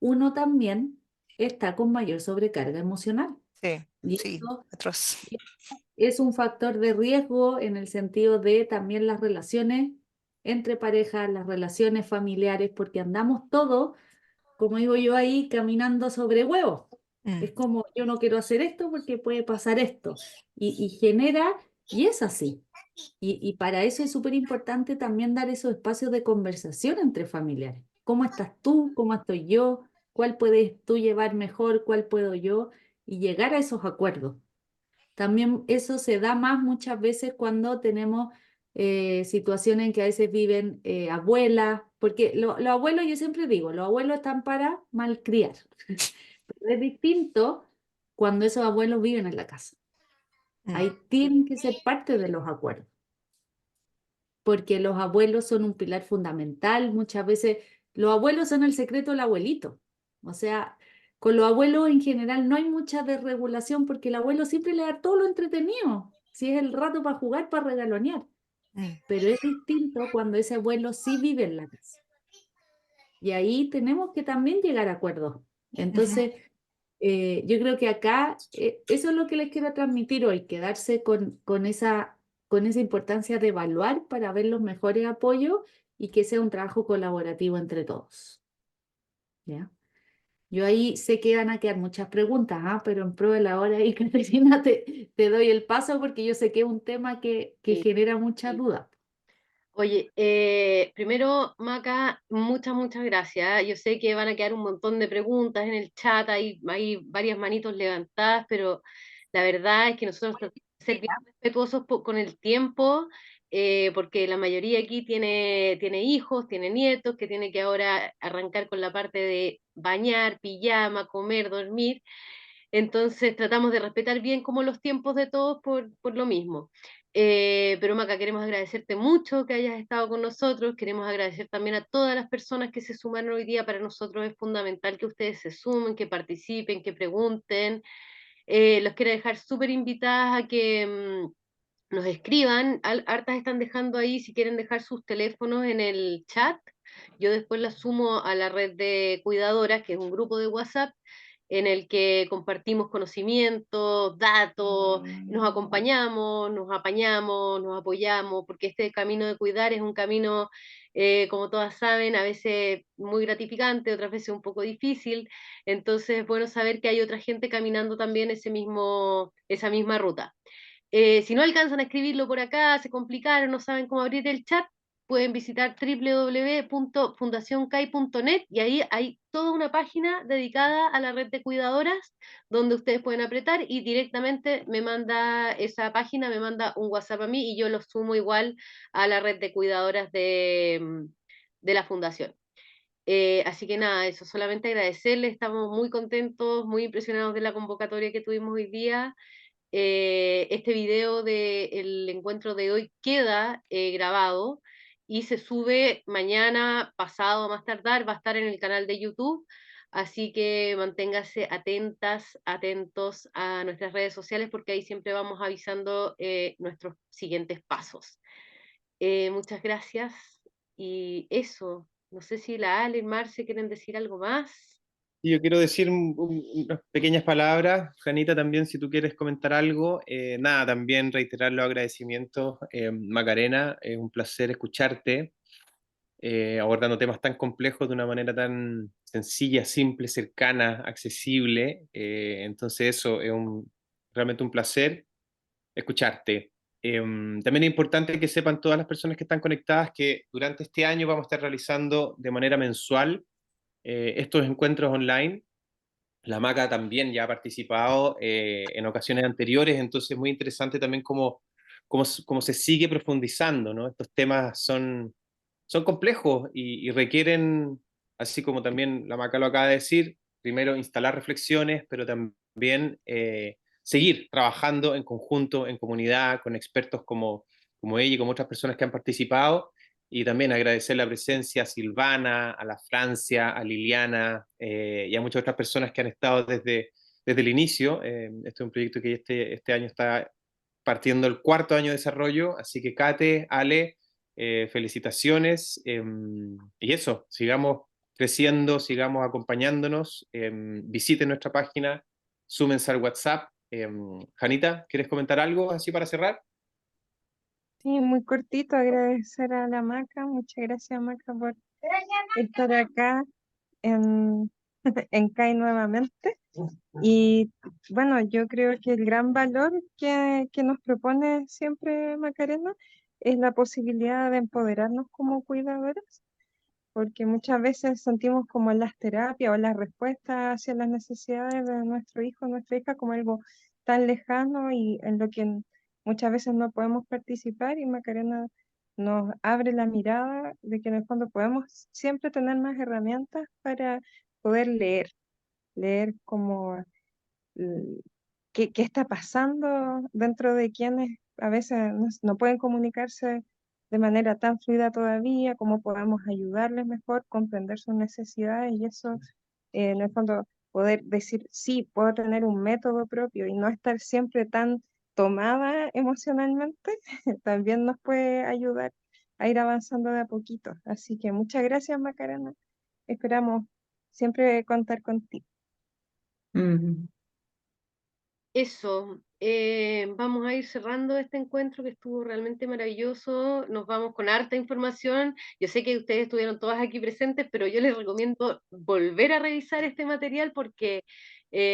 uno también está con mayor sobrecarga emocional. sí, Y sí, eso atroz. es un factor de riesgo en el sentido de también las relaciones entre parejas, las relaciones familiares, porque andamos todos, como digo yo ahí, caminando sobre huevos. Mm, Es como, yo no quiero hacer esto porque puede pasar esto. Y genera, y es así. Y para eso es súper importante también dar esos espacios de conversación entre familiares. ¿Cómo estás tú? ¿Cómo estoy yo? ¿Cuál puedes tú llevar mejor? ¿Cuál puedo yo? Y llegar a esos acuerdos. También eso se da más muchas veces cuando tenemos situaciones en que a veces viven abuelas, porque los abuelos, yo siempre digo, los abuelos están para malcriar. Pero es distinto cuando esos abuelos viven en la casa. mm, Ahí tienen que ser parte de los acuerdos, porque los abuelos son un pilar fundamental. Muchas veces los abuelos son el secreto del abuelito. O sea, con los abuelos en general no hay mucha desregulación porque el abuelo siempre le da todo lo entretenido. Si es el rato para jugar, para regalonear. mm, Pero es distinto cuando ese abuelo sí vive en la casa. Y ahí tenemos que también llegar a acuerdos. ujú. Entonces, yo creo que acá eso es lo que les quiero transmitir hoy, quedarse con esa importancia de evaluar para ver los mejores apoyos y que sea un trabajo colaborativo entre todos. ¿Ya? Yo ahí sé que van a quedar muchas preguntas, pero en pro de la hora ahí, Caterina, te doy el paso porque yo sé que es un tema que Sí. genera muchas dudas. Oye, primero, Maca, muchas gracias. Yo sé que van a quedar un montón de preguntas en el chat, hay varias manitos levantadas, pero la verdad es que nosotros tratamos de ser bien respetuosos con el tiempo, porque la mayoría aquí tiene hijos, tiene nietos, que tiene que ahora arrancar con la parte de bañar, pijama, comer, dormir. Entonces tratamos de respetar bien como los tiempos de todos por lo mismo. Pero Maca, queremos agradecerte mucho que hayas estado con nosotros, queremos agradecer también a todas las personas que se sumaron hoy día, para nosotros es fundamental que ustedes se sumen, que participen, que pregunten. Los quiero dejar súper invitadas a que nos escriban, hartas están dejando ahí si quieren dejar sus teléfonos en el chat. Yo después las sumo a la red de cuidadoras, que es un grupo de WhatsApp en el que compartimos conocimientos, datos, nos acompañamos, nos apañamos, nos apoyamos, porque este camino de cuidar es un camino, como todas saben, a veces muy gratificante, otras veces un poco difícil. Entonces es bueno saber que hay otra gente caminando también esa misma ruta. Si no alcanzan a escribirlo por acá, se complicaron, no saben cómo abrir el chat, pueden visitar www.fundacioncai.net y ahí hay toda una página dedicada a la red de cuidadoras donde ustedes pueden apretar y directamente me manda esa página, me manda un WhatsApp a mí y yo lo sumo igual a la red de cuidadoras de la fundación. Así que nada, eso, solamente agradecerles, estamos muy contentos, muy impresionados de la convocatoria que tuvimos hoy día. Este video del encuentro de hoy queda grabado y se sube mañana, pasado, a más tardar, va a estar en el canal de YouTube, así que manténgase atentas, atentos a nuestras redes sociales porque ahí siempre vamos avisando nuestros siguientes pasos. Muchas gracias y eso, no sé si la Ale y Marce quieren decir algo más. Y yo quiero decir unas pequeñas palabras, Janita, también si tú quieres comentar algo. Nada, también reiterar los agradecimientos. Macarena, es un placer escucharte, abordando temas tan complejos de una manera tan sencilla, simple, cercana, accesible. Entonces eso es realmente un placer escucharte. También es importante que sepan todas las personas que están conectadas que durante este año vamos a estar realizando de manera mensual estos encuentros online. La Maca también ya ha participado en ocasiones anteriores, entonces es muy interesante también cómo se sigue profundizando, ¿no? Estos temas son complejos y requieren, así como también la Maca lo acaba de decir, primero instalar reflexiones, pero también seguir trabajando en conjunto, en comunidad, con expertos como ella y como otras personas que han participado. Y también agradecer la presencia a Silvana, a la Francia, a Liliana y a muchas otras personas que han estado desde el inicio. Este es un proyecto que este año está partiendo el 4.º año de desarrollo, así que Kate, Ale, felicitaciones. Y eso, sigamos creciendo, sigamos acompañándonos, visiten nuestra página, súmense al WhatsApp. Janita, ¿quieres comentar algo así para cerrar? Sí, muy cortito, agradecer a la Maca, muchas gracias Maca por estar acá en, en CAI nuevamente. Y bueno, yo creo que el gran valor que nos propone siempre Macarena es la posibilidad de empoderarnos como cuidadoras, porque muchas veces sentimos como las terapias o las respuestas hacia las necesidades de nuestro hijo, nuestra hija, como algo tan lejano y en lo que muchas veces no podemos participar, y Macarena nos abre la mirada de que en el fondo podemos siempre tener más herramientas para poder leer como qué está pasando dentro de quienes a veces no pueden comunicarse de manera tan fluida todavía, cómo podemos ayudarles mejor, comprender sus necesidades, y eso, en el fondo, poder decir, sí, puedo tener un método propio y no estar siempre tan tomada emocionalmente, también nos puede ayudar a ir avanzando de a poquito. Así que muchas gracias, Macarena. Esperamos siempre contar contigo. Eso, vamos a ir cerrando este encuentro que estuvo realmente maravilloso. Nos vamos con harta información. Yo sé que ustedes estuvieron todas aquí presentes, pero yo les recomiendo volver a revisar este material porque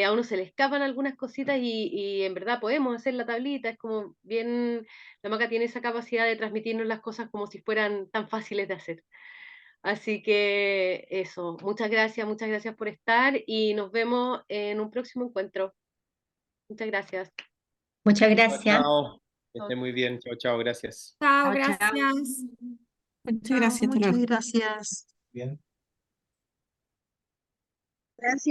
a uno se le escapan algunas cositas y en verdad podemos hacer la tablita. Es como bien, la Maca tiene esa capacidad de transmitirnos las cosas como si fueran tan fáciles de hacer. Así que eso, muchas gracias por estar y nos vemos en un próximo encuentro. Muchas gracias. Muchas Chao, gracias. chao. Que esté muy bien. Chao, chao. Gracias. Chao, Chao, chao. gracias. Muchas gracias. Bien. Gracias.